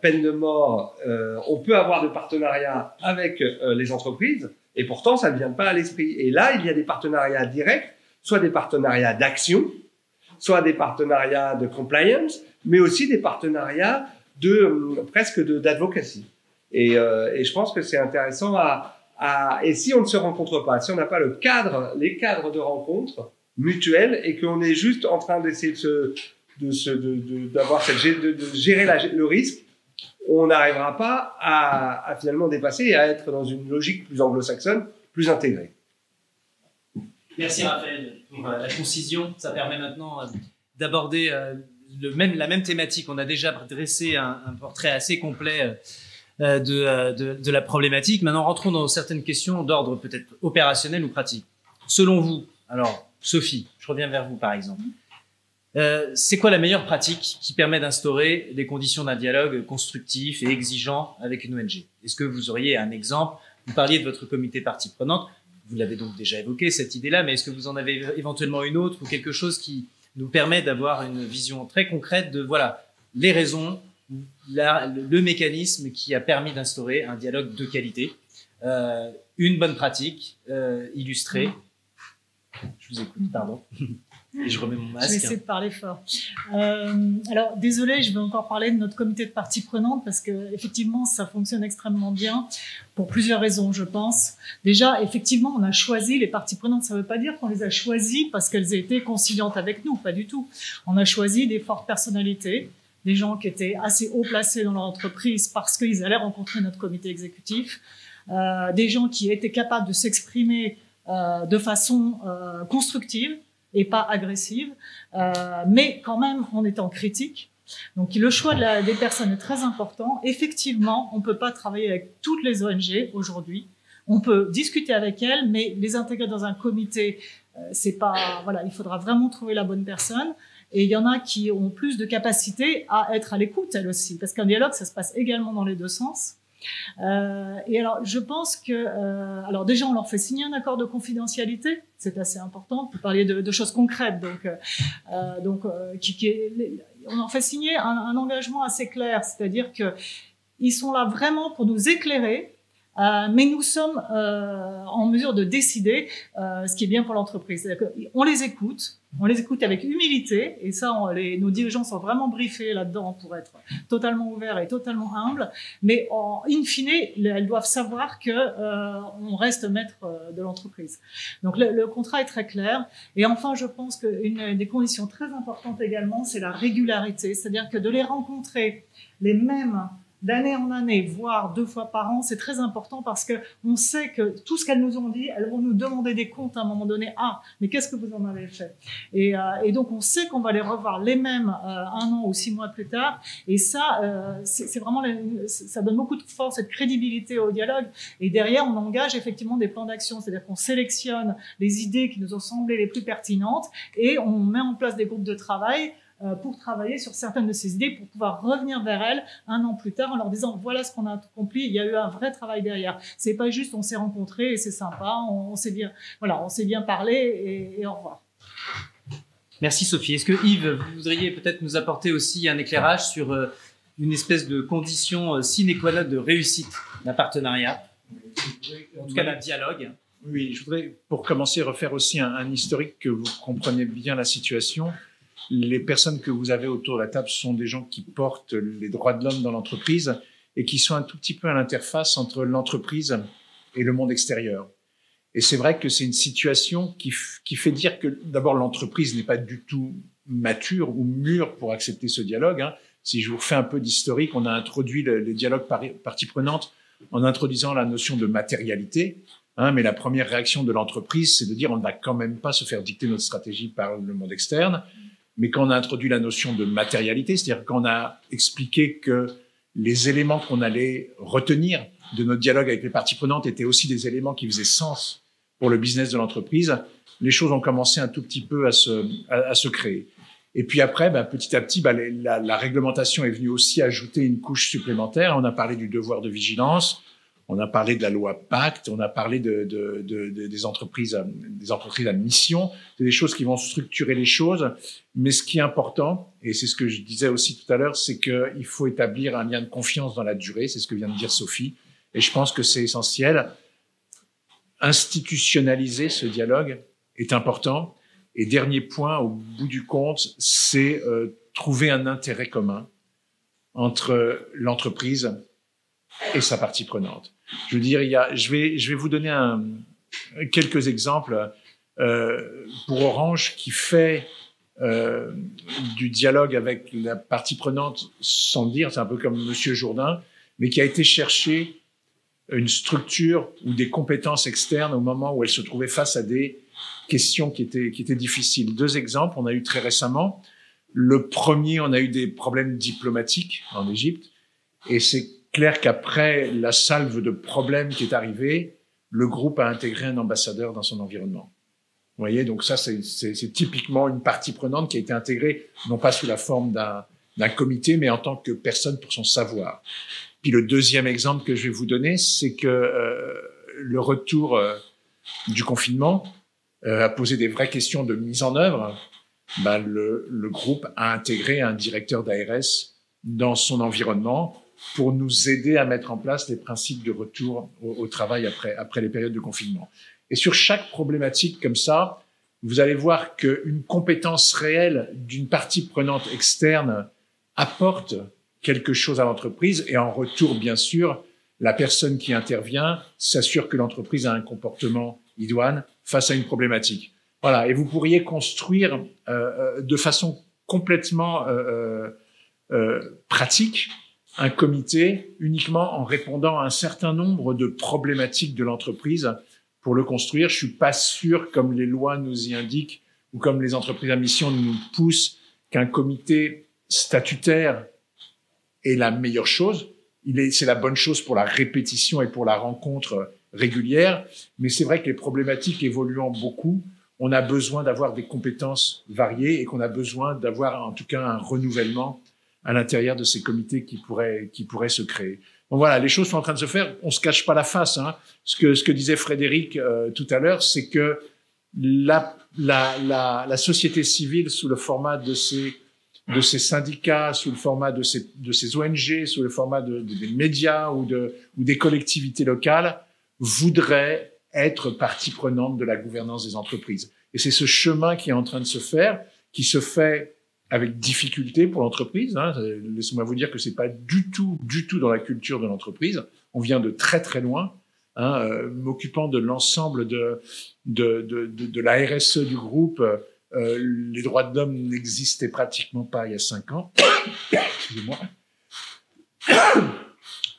peine de mort, on peut avoir de partenariats avec les entreprises, et pourtant ça ne vient pas à l'esprit. Et là, il y a des partenariats directs, soit des partenariats d'action, soit des partenariats de compliance, mais aussi des partenariats presque d'advocacy. Et je pense que c'est intéressant et si on ne se rencontre pas, si on n'a pas les cadres de rencontre mutuelles, et qu'on est juste en train d'essayer de gérer le risque, on n'arrivera pas à finalement dépasser et à être dans une logique plus anglo-saxonne, plus intégrée. Merci Raphaël pour la concision. Ça permet maintenant d'aborder la même thématique. On a déjà dressé un portrait assez complet de la problématique. Maintenant, rentrons dans certaines questions d'ordre peut-être opérationnel ou pratique. Selon vous, alors Sophie, je reviens vers vous par exemple. C'est quoi la meilleure pratique qui permet d'instaurer des conditions d'un dialogue constructif et exigeant avec une ONG? Est-ce que vous auriez un exemple? Vous parliez de votre comité partie prenante. Vous l'avez donc déjà évoqué, cette idée-là, mais est-ce que vous en avez éventuellement une autre ou quelque chose qui nous permet d'avoir une vision très concrète de, voilà, les raisons, le mécanisme qui a permis d'instaurer un dialogue de qualité, une bonne pratique illustrée? Je vous écoute, pardon. Et je remets mon masque. Je vais essayer de parler fort. Alors, désolé, je vais encore parler de notre comité de parties prenantes parce que effectivement, ça fonctionne extrêmement bien pour plusieurs raisons, je pense. Déjà, effectivement, on a choisi les parties prenantes. Ça ne veut pas dire qu'on les a choisies parce qu'elles étaient conciliantes avec nous, pas du tout. On a choisi des fortes personnalités, des gens qui étaient assez haut placés dans leur entreprise parce qu'ils allaient rencontrer notre comité exécutif, des gens qui étaient capables de s'exprimer de façon constructive et pas agressive, mais quand même en étant critique. Donc le choix des personnes est très important. Effectivement, on ne peut pas travailler avec toutes les ONG aujourd'hui. On peut discuter avec elles, mais les intégrer dans un comité, c'est pas, voilà, il faudra vraiment trouver la bonne personne. Et il y en a qui ont plus de capacité à être à l'écoute, elles aussi, parce qu'un dialogue, ça se passe également dans les deux sens. Et alors, je pense que, alors déjà, on leur fait signer un accord de confidentialité, c'est assez important. Vous parliez de choses concrètes, donc on leur fait signer un engagement assez clair, c'est-à-dire que ils sont là vraiment pour nous éclairer, mais nous sommes en mesure de décider ce qui est bien pour l'entreprise. C'est-à-dire qu'on les écoute avec humilité, et ça, nos dirigeants sont vraiment briefés là-dedans pour être totalement ouverts et totalement humbles, mais in fine, elles doivent savoir que on reste maître de l'entreprise. Donc le contrat est très clair. Et enfin, je pense qu'une des conditions très importantes également, c'est la régularité, c'est-à-dire que de les rencontrer les mêmes d'année en année, voire 2 fois par an, c'est très important parce que on sait que tout ce qu'elles nous ont dit, elles vont nous demander des comptes à un moment donné. Ah, mais qu'est-ce que vous en avez fait? Et donc on sait qu'on va les revoir les mêmes 1 an ou 6 mois plus tard. Et ça, c'est vraiment, ça donne beaucoup de force et de crédibilité au dialogue. Et derrière, on engage effectivement des plans d'action, c'est-à-dire qu'on sélectionne les idées qui nous ont semblé les plus pertinentes et on met en place des groupes de travail pour travailler sur certaines de ces idées, pour pouvoir revenir vers elles 1 an plus tard en leur disant voilà ce qu'on a accompli, il y a eu un vrai travail derrière. C'est pas juste on s'est rencontrés et c'est sympa, on s'est bien, voilà, on s'est bien parlé et au revoir. Merci Sophie. Est-ce que Yves, vous voudriez peut-être nous apporter aussi un éclairage sur une espèce de condition sine qua non de réussite d'un partenariat, en tout cas d'un dialogue? Oui, je voudrais pour commencer refaire aussi un historique, que vous compreniez bien la situation. Les personnes que vous avez autour de la table sont des gens qui portent les droits de l'homme dans l'entreprise et qui sont un tout petit peu à l'interface entre l'entreprise et le monde extérieur. Et c'est vrai que c'est une situation qui fait dire que d'abord l'entreprise n'est pas du tout mature ou mûre pour accepter ce dialogue. Hein. Si je vous refais un peu d'historique, on a introduit les dialogues parties prenantes en introduisant la notion de matérialité. Hein, mais la première réaction de l'entreprise, c'est de dire on ne va quand même pas se faire dicter notre stratégie par le monde externe. Mais quand on a introduit la notion de matérialité, c'est-à-dire qu'on a expliqué que les éléments qu'on allait retenir de notre dialogue avec les parties prenantes étaient aussi des éléments qui faisaient sens pour le business de l'entreprise, les choses ont commencé un tout petit peu à se créer. Et puis après, petit à petit, la réglementation est venue aussi ajouter une couche supplémentaire. On a parlé du devoir de vigilance, on a parlé de la loi Pacte, on a parlé des entreprises à mission. C'est des choses qui vont structurer les choses. Mais ce qui est important, et c'est ce que je disais aussi tout à l'heure, c'est qu'il faut établir un lien de confiance dans la durée. C'est ce que vient de dire Sophie. Et je pense que c'est essentiel. Institutionnaliser ce dialogue est important. Et dernier point, au bout du compte, c'est trouver un intérêt commun entre l'entreprise et sa partie prenante. Je veux dire, je vais vous donner quelques exemples pour Orange qui fait du dialogue avec la partie prenante sans le dire, c'est un peu comme Monsieur Jourdain, mais qui a été chercher une structure ou des compétences externes au moment où elle se trouvait face à des questions qui étaient difficiles. 2 exemples, on a eu très récemment. Le premier, on a eu des problèmes diplomatiques en Égypte, et c'est clair qu'après la salve de problèmes qui est arrivée, le groupe a intégré un ambassadeur dans son environnement. Vous voyez, donc ça, c'est typiquement une partie prenante qui a été intégrée, non pas sous la forme d'un comité, mais en tant que personne pour son savoir. Puis le deuxième exemple que je vais vous donner, c'est que le retour du confinement a posé des vraies questions de mise en œuvre. Le groupe a intégré un directeur d'ARS dans son environnement pour nous aider à mettre en place les principes de retour au travail après les périodes de confinement. Et sur chaque problématique comme ça, vous allez voir qu'une compétence réelle d'une partie prenante externe apporte quelque chose à l'entreprise, et en retour, bien sûr, la personne qui intervient s'assure que l'entreprise a un comportement idoine face à une problématique. Voilà, et vous pourriez construire de façon complètement pratique un comité uniquement en répondant à un certain nombre de problématiques de l'entreprise pour le construire. Je suis pas sûr, comme les lois nous y indiquent ou comme les entreprises à mission nous poussent, qu'un comité statutaire est la meilleure chose. C'est la bonne chose pour la répétition et pour la rencontre régulière, mais c'est vrai que les problématiques évoluant beaucoup, on a besoin d'avoir des compétences variées et qu'on a besoin d'avoir en tout cas un renouvellement à l'intérieur de ces comités qui pourraient se créer. Donc voilà, les choses sont en train de se faire. On se cache pas la face. Hein. Ce que disait Frédéric tout à l'heure, c'est que la société civile, sous le format de ces syndicats, sous le format de ces ONG, sous le format des médias ou des collectivités locales, voudrait être partie prenante de la gouvernance des entreprises. Et c'est ce chemin qui est en train de se faire, qui se fait avec difficulté pour l'entreprise. Hein. Laissez-moi vous dire que c'est pas du tout dans la culture de l'entreprise. On vient de très très loin. Hein. M'occupant de l'ensemble de la RSE du groupe, les droits de l'homme n'existaient pratiquement pas il y a 5 ans. Excusez-moi.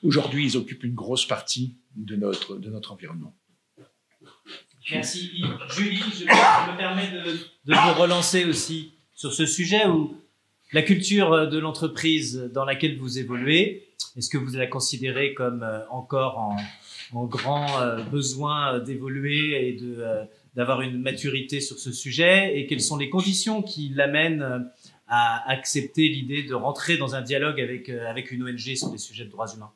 aujourd'hui, ils occupent une grosse partie de notre environnement. Merci Yves. Julie, je me permets de vous relancer aussi sur ce sujet où la culture de l'entreprise dans laquelle vous évoluez, est-ce que vous la considérez comme encore en grand besoin d'évoluer et d'avoir une maturité sur ce sujet, et quelles sont les conditions qui l'amènent à accepter l'idée de rentrer dans un dialogue avec une ONG sur des sujets de droits humains?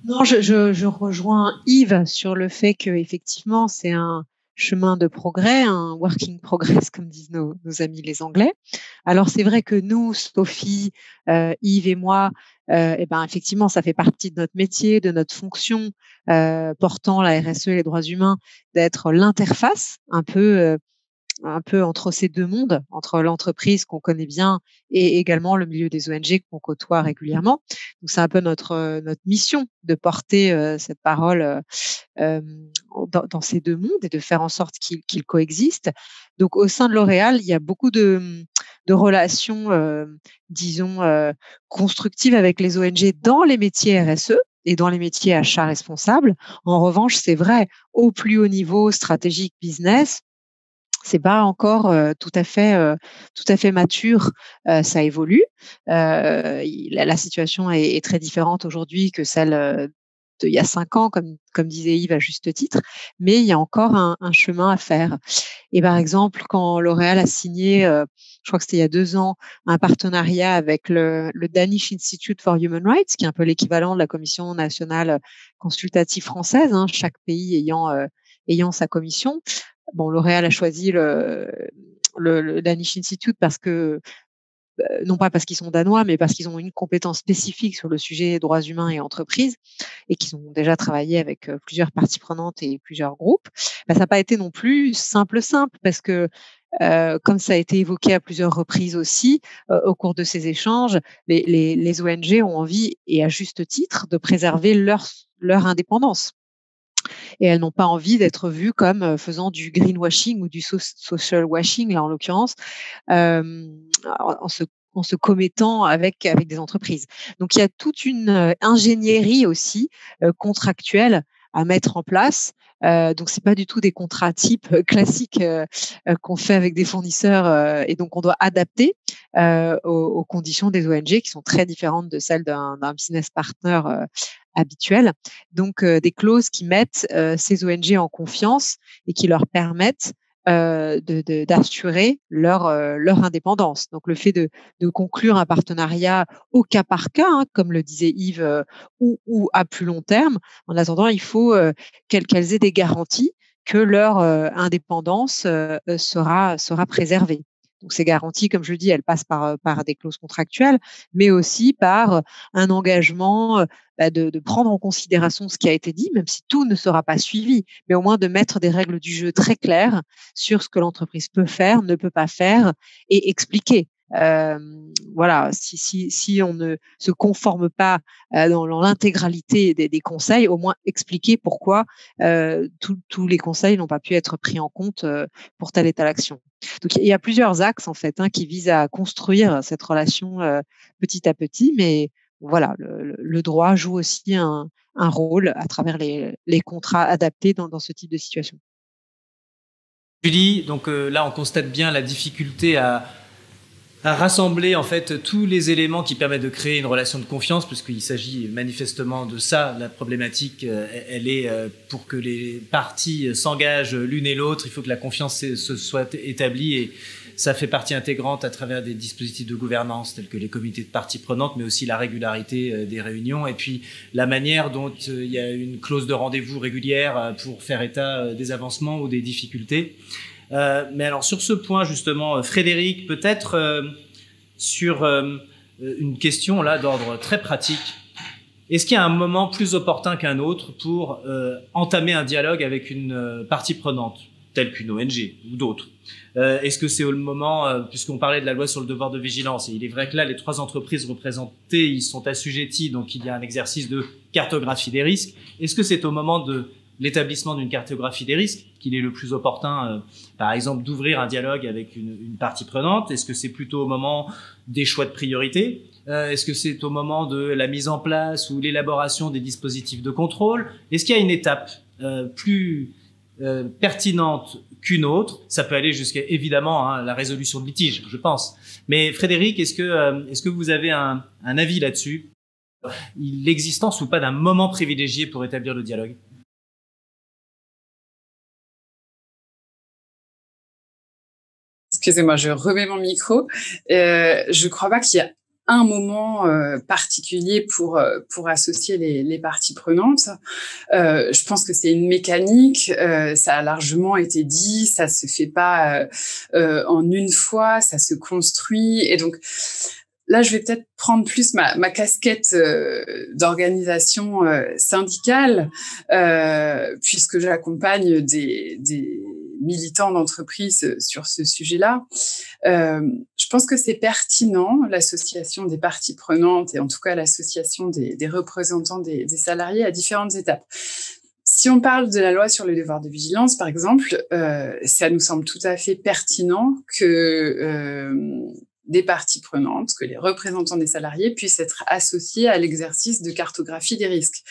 Non, je rejoins Yves sur le fait que effectivement c'est un chemin de progrès, un working progress comme disent nos amis les Anglais. Alors c'est vrai que nous, Sophie, Yves et moi, effectivement ça fait partie de notre métier, de notre fonction portant la RSE et les droits humains, d'être l'interface un peu entre ces deux mondes, entre l'entreprise qu'on connaît bien et également le milieu des ONG qu'on côtoie régulièrement. Donc c'est un peu notre mission de porter cette parole dans ces deux mondes et de faire en sorte qu'ils coexistent. Donc au sein de L'Oréal, il y a beaucoup de relations, constructives avec les ONG dans les métiers RSE et dans les métiers achats responsables. En revanche, c'est vrai, au plus haut niveau stratégique business, c'est pas encore tout à fait mature. Ça évolue. La situation est très différente aujourd'hui que celle d'il y a 5 ans, comme disait Yves à juste titre, mais il y a encore un chemin à faire. Et par exemple, quand L'Oréal a signé, je crois que c'était il y a 2 ans, un partenariat avec le Danish Institute for Human Rights, qui est un peu l'équivalent de la Commission nationale consultative française, hein, chaque pays ayant sa commission. Bon, L'Oréal a choisi le Danish Institute parce que, non pas parce qu'ils sont danois, mais parce qu'ils ont une compétence spécifique sur le sujet droits humains et entreprises, et qu'ils ont déjà travaillé avec plusieurs parties prenantes et plusieurs groupes. Ça n'a pas été non plus simple, parce que, comme ça a été évoqué à plusieurs reprises aussi, au cours de ces échanges, les ONG ont envie, et à juste titre, de préserver leur indépendance. Et elles n'ont pas envie d'être vues comme faisant du greenwashing ou du social washing, là en l'occurrence, en se commettant avec des entreprises. Donc il y a toute une ingénierie aussi contractuelle à mettre en place. Donc c'est pas du tout des contrats type classiques qu'on fait avec des fournisseurs, et donc on doit adapter aux conditions des ONG qui sont très différentes de celles d'un business partner habituel. Donc des clauses qui mettent ces ONG en confiance et qui leur permettent d'assurer leur indépendance. Donc le fait de conclure un partenariat au cas par cas, hein, comme le disait Yves, ou à plus long terme. En attendant, il faut qu'elles aient des garanties que leur indépendance sera préservée. Donc ces garanties, comme je le dis, elles passent par des clauses contractuelles, mais aussi par un engagement de prendre en considération ce qui a été dit, même si tout ne sera pas suivi, mais au moins de mettre des règles du jeu très claires sur ce que l'entreprise peut faire, ne peut pas faire, et expliquer. Voilà, si on ne se conforme pas dans l'intégralité des conseils, au moins expliquer pourquoi tous les conseils n'ont pas pu être pris en compte pour telle et telle action. Donc il y a plusieurs axes en fait qui visent à construire cette relation petit à petit, mais voilà, le droit joue aussi un rôle à travers les contrats adaptés dans ce type de situation. Julie, donc là on constate bien la difficulté à rassembler en fait tous les éléments qui permettent de créer une relation de confiance, puisqu'il s'agit manifestement de ça. La problématique, elle est pour que les parties s'engagent l'une et l'autre, il faut que la confiance se soit établie, et ça fait partie intégrante à travers des dispositifs de gouvernance tels que les comités de parties prenantes, mais aussi la régularité des réunions, et puis la manière dont il y a une clause de rendez-vous régulière pour faire état des avancements ou des difficultés. Mais alors sur ce point justement, Frédéric, peut-être sur une question là d'ordre très pratique. Est-ce qu'il y a un moment plus opportun qu'un autre pour entamer un dialogue avec une partie prenante, telle qu'une ONG ou d'autres? Est-ce que c'est au moment, puisqu'on parlait de la loi sur le devoir de vigilance, et il est vrai que là les 3 entreprises représentées, ils sont assujettis, donc il y a un exercice de cartographie des risques. Est-ce que c'est au moment de l'établissement d'une cartographie des risques, qu'il est le plus opportun, par exemple, d'ouvrir un dialogue avec une partie prenante? Est-ce que c'est plutôt au moment des choix de priorité? Est-ce que c'est au moment de la mise en place ou l'élaboration des dispositifs de contrôle? Est-ce qu'il y a une étape plus pertinente qu'une autre? Ça peut aller jusqu'à, évidemment, la résolution de litige, je pense. Mais Frédéric, est-ce que vous avez un avis là-dessus? L'existence ou pas d'un moment privilégié pour établir le dialogue? Excusez-moi, je remets mon micro. Je crois pas qu'il y a un moment particulier pour associer les parties prenantes. Je pense que c'est une mécanique, ça a largement été dit, ça se fait pas en une fois, ça se construit. Et donc là, je vais peut-être prendre plus ma casquette d'organisation syndicale, puisque j'accompagne des militants d'entreprise sur ce sujet-là. Je pense que c'est pertinent, l'association des parties prenantes et en tout cas l'association des représentants des salariés à différentes étapes. Si on parle de la loi sur le devoir de vigilance, par exemple, ça nous semble tout à fait pertinent que des parties prenantes, que les représentants des salariés puissent être associés à l'exercice de cartographie des risques.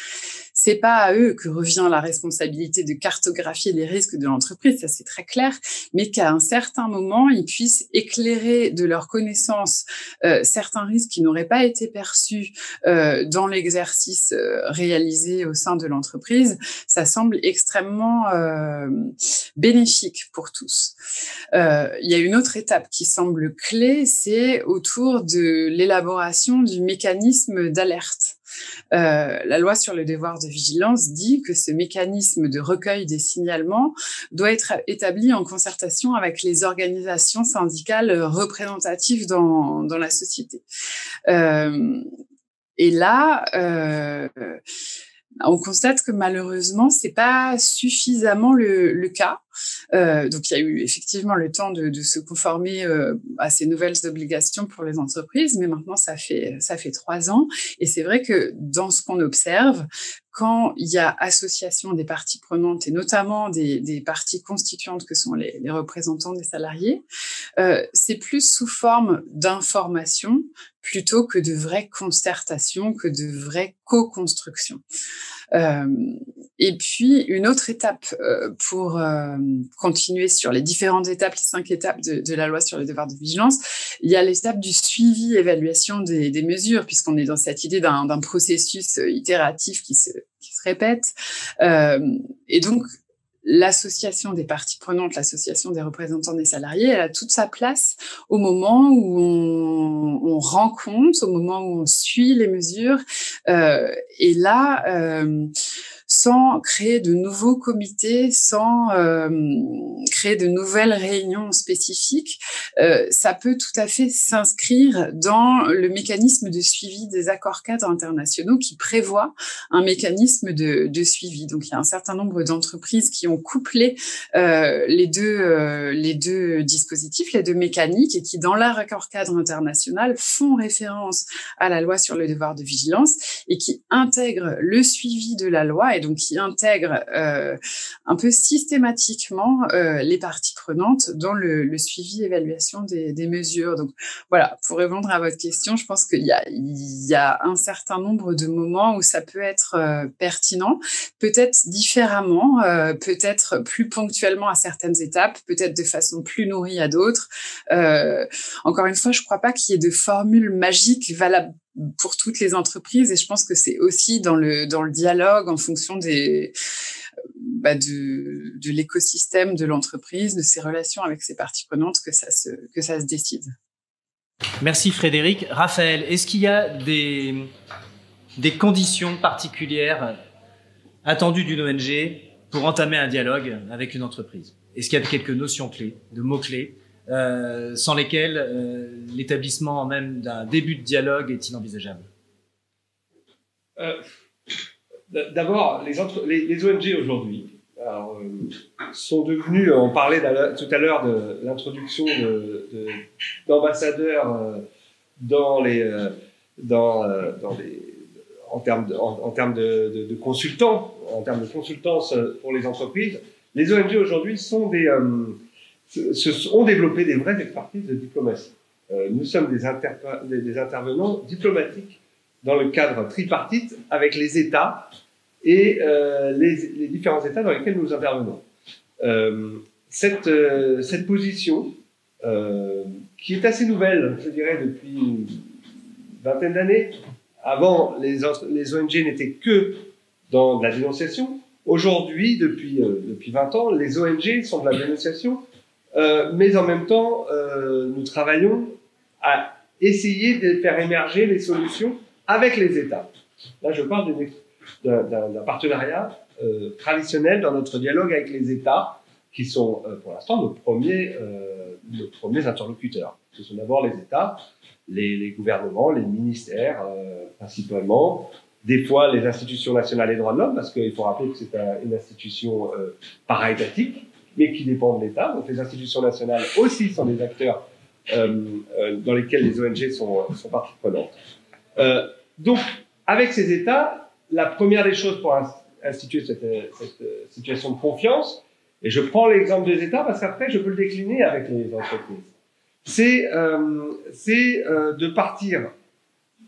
C'est pas à eux que revient la responsabilité de cartographier les risques de l'entreprise, ça c'est très clair, mais qu'à un certain moment, ils puissent éclairer de leur connaissance certains risques qui n'auraient pas été perçus dans l'exercice réalisé au sein de l'entreprise. Ça semble extrêmement bénéfique pour tous. Il y a une autre étape qui semble clé, c'est autour de l'élaboration du mécanisme d'alerte. La loi sur le devoir de vigilance dit que ce mécanisme de recueil des signalements doit être établi en concertation avec les organisations syndicales représentatives dans la société. Et là, on constate que malheureusement, c'est pas suffisamment le cas. Donc, il y a eu effectivement le temps de se conformer à ces nouvelles obligations pour les entreprises, mais maintenant, ça fait 3 ans. Et c'est vrai que dans ce qu'on observe, quand il y a association des parties prenantes et notamment des parties constituantes que sont les représentants des salariés, c'est plus sous forme d'information plutôt que de vraie concertation, que de vraie co-construction. Et puis, une autre étape pour continuer sur les différentes étapes, les 5 étapes de la loi sur le devoir de vigilance, il y a l'étape du suivi, évaluation des mesures, puisqu'on est dans cette idée d'un processus itératif qui se répète. Et donc, l'association des parties prenantes, l'association des représentants des salariés, elle a toute sa place au moment où on rend compte, au moment où on suit les mesures. Et là, sans créer de nouveaux comités, sans créer de nouvelles réunions spécifiques, ça peut tout à fait s'inscrire dans le mécanisme de suivi des accords cadres internationaux qui prévoit un mécanisme de suivi. Donc, il y a un certain nombre d'entreprises qui ont couplé les deux dispositifs, les deux mécaniques, et qui, dans leur accord cadre international, font référence à la loi sur le devoir de vigilance et qui intègrent le suivi de la loi et donc qui intègrent un peu systématiquement les parties prenantes dans le suivi et évaluation des mesures. Donc voilà, pour répondre à votre question, je pense qu'il y a un certain nombre de moments où ça peut être pertinent, peut-être différemment, peut-être plus ponctuellement à certaines étapes, peut-être de façon plus nourrie à d'autres. Encore une fois, je ne crois pas qu'il y ait de formule magique valable pour toutes les entreprises et je pense que c'est aussi dans le dialogue en fonction de l'écosystème de l'entreprise, de ses relations avec ses parties prenantes que ça se décide. Merci Frédéric. Raphaël, est-ce qu'il y a des conditions particulières attendues d'une ONG pour entamer un dialogue avec une entreprise? Est-ce qu'il y a quelques notions clés, de mots-clés, sans lesquels l'établissement même d'un début de dialogue est inenvisageable? D'abord, les ONG aujourd'hui sont devenues, on parlait tout à l'heure de l'introduction d'ambassadeurs en termes de consultants, en termes de consultance pour les entreprises, les ONG aujourd'hui ont développé des vraies expertises de diplomatie. Nous sommes des intervenants diplomatiques dans le cadre tripartite avec les États et les différents États dans lesquels nous intervenons. Cette position, qui est assez nouvelle, je dirais, depuis une vingtaine d'années. Avant, les ONG n'étaient que dans de la dénonciation. Aujourd'hui, depuis 20 ans, les ONG sont de la dénonciation, mais en même temps, nous travaillons à essayer de faire émerger les solutions avec les États. Là, je parle d'un partenariat traditionnel dans notre dialogue avec les États, qui sont pour l'instant nos premiers interlocuteurs. Ce sont d'abord les États, les gouvernements, les ministères principalement, des fois les institutions nationales des droits de l'homme, parce qu'il faut rappeler que c'est une institution para-étatique, mais qui dépend de l'État. Donc les institutions nationales aussi sont des acteurs dans lesquels les ONG sont partie prenante. Donc, avec ces États, la première des choses pour instituer cette situation de confiance, et je prends l'exemple des États parce qu'après je peux le décliner avec les entreprises, c'est de partir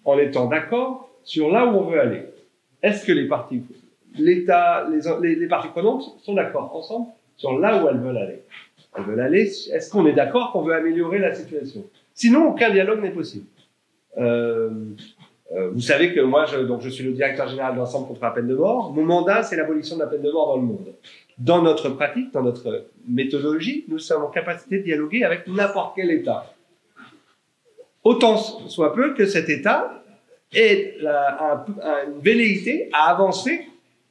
en étant d'accord sur là où on veut aller. Est-ce que l'État, les parties prenantes sont d'accord ensemble sur là où elles veulent aller? Elles veulent aller, est-ce qu'on est d'accord qu'on veut améliorer la situation? Sinon, aucun dialogue n'est possible. Vous savez que moi, je suis le directeur général de l'Ensemble contre la peine de mort. Mon mandat, c'est l'abolition de la peine de mort dans le monde. Dans notre pratique, dans notre méthodologie, nous sommes en capacité de dialoguer avec n'importe quel État. Autant soit peu que cet État ait une velléité à avancer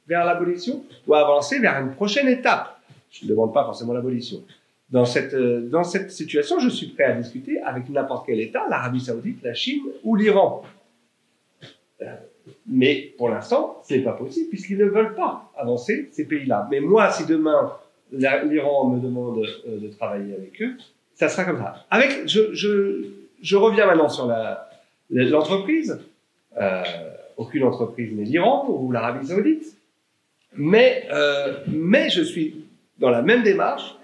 vers l'abolition ou à avancer vers une prochaine étape. Je ne demande pas forcément l'abolition. Dans cette situation, je suis prêt à discuter avec n'importe quel État, l'Arabie Saoudite, la Chine ou l'Iran. Mais pour l'instant, ce n'est pas possible puisqu'ils ne veulent pas avancer, ces pays-là. Mais moi, si demain l'Iran me demande de travailler avec eux, ça sera comme ça. Je reviens maintenant sur l'entreprise. Aucune entreprise n'est l'Iran ou l'Arabie Saoudite. Mais je suis dans la même démarche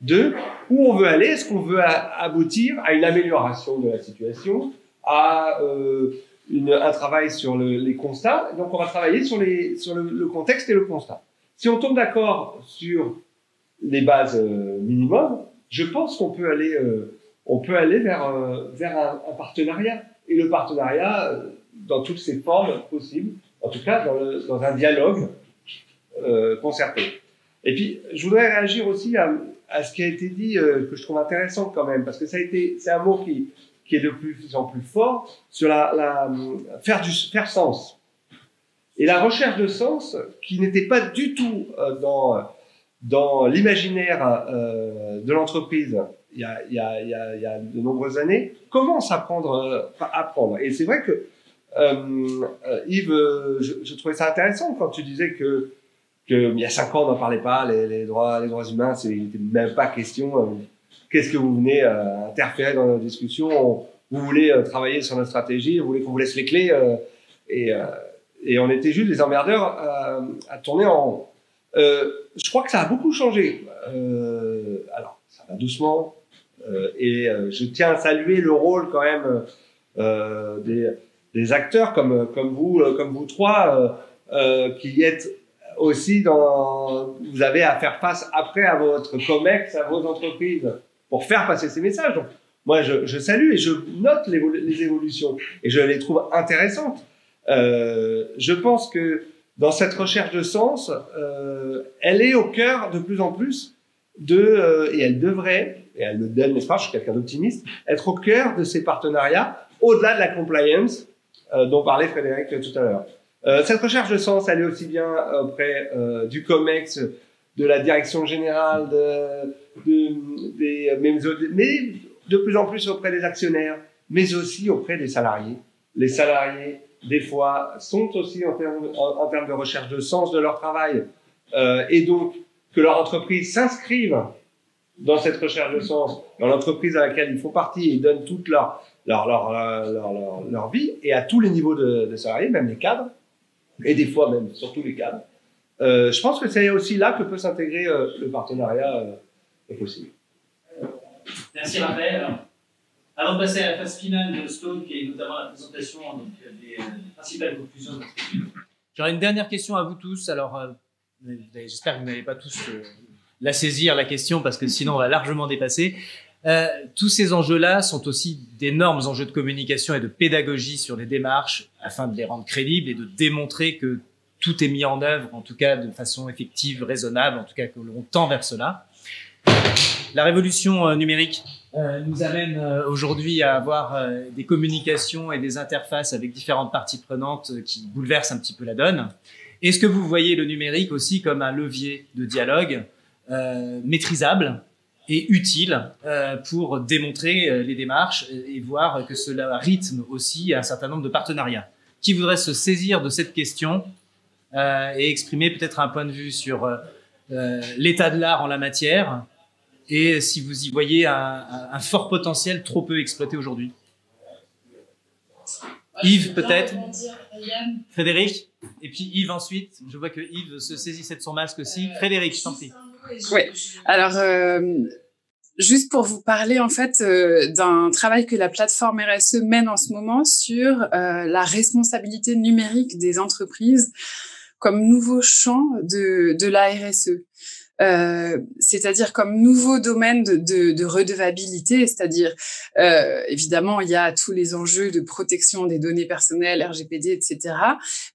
de où on veut aller. Est-ce qu'on veut aboutir à une amélioration de la situation, à un travail sur les constats? Donc on va travailler sur le contexte et le constat. Si on tombe d'accord sur les bases minimum, je pense qu'on peut aller vers un partenariat. Et le partenariat, dans toutes ses formes possibles, en tout cas dans un dialogue concerté. Et puis, je voudrais réagir aussi à ce qui a été dit, que je trouve intéressant quand même, parce que c'est un mot qui est de plus en plus fort, sur faire sens. Et la recherche de sens, qui n'était pas du tout dans l'imaginaire de l'entreprise il y a de nombreuses années, commence à prendre. Et c'est vrai que, Yves, je trouvais ça intéressant quand tu disais que il y a 5 ans, on n'en parlait pas, les droits humains, il n'était même pas question. Qu'est-ce que vous venez interférer dans nos discussions? Vous voulez travailler sur notre stratégie, vous voulez qu'on vous laisse les clés, et on était juste des emmerdeurs à tourner en rond. Je crois que ça a beaucoup changé. Alors, ça va doucement, et je tiens à saluer le rôle quand même des acteurs comme vous trois, qui êtes aussi vous avez à faire face après à votre COMEX, à vos entreprises, pour faire passer ces messages. Donc, moi, je salue et je note les évolutions et je les trouve intéressantes. Je pense que dans cette recherche de sens, elle est au cœur de plus en plus et elle devrait, et elle le donne, n'est-ce pas, je suis quelqu'un d'optimiste, être au cœur de ces partenariats, au-delà de la compliance dont parlait Frédéric tout à l'heure. Cette recherche de sens, elle est aussi bien auprès du COMEX, de la direction générale, mais de plus en plus auprès des actionnaires, mais aussi auprès des salariés. Les salariés, des fois, sont aussi en termes de recherche de sens de leur travail, et donc que leur entreprise s'inscrive dans cette recherche de sens, dans l'entreprise à laquelle ils font partie, et donnent toute leur vie, et à tous les niveaux de salariés, même les cadres. et des fois même sur tous les cadres. Je pense que c'est aussi là que peut s'intégrer le partenariat possible. Merci Raphaël. Alors, avant de passer à la phase finale de Stone, qui est notamment la présentation des principales conclusions de notre étude, j'aurais une dernière question à vous tous. Alors, j'espère que vous n'allez pas tous la saisir, la question, parce que sinon on va largement dépasser. Tous ces enjeux-là sont aussi d'énormes enjeux de communication et de pédagogie sur les démarches, afin de les rendre crédibles et de démontrer que tout est mis en œuvre, en tout cas de façon effective, raisonnable, en tout cas que l'on tend vers cela. La révolution numérique nous amène aujourd'hui à avoir des communications et des interfaces avec différentes parties prenantes qui bouleversent un petit peu la donne. Est-ce que vous voyez le numérique aussi comme un levier de dialogue maîtrisable et utile pour démontrer les démarches et voir que cela rythme aussi un certain nombre de partenariats? Qui voudrait se saisir de cette question et exprimer peut-être un point de vue sur l'état de l'art en la matière et si vous y voyez un fort potentiel trop peu exploité aujourd'hui? Yves peut-être, Frédéric, et puis Yves ensuite. Je vois que Yves se saisissait de son masque aussi. Frédéric, je t'en prie. Oui, alors juste pour vous parler en fait d'un travail que la plateforme RSE mène en ce moment sur la responsabilité numérique des entreprises comme nouveau champ de la RSE. C'est-à-dire comme nouveau domaine de redevabilité, c'est-à-dire évidemment il y a tous les enjeux de protection des données personnelles, RGPD, etc.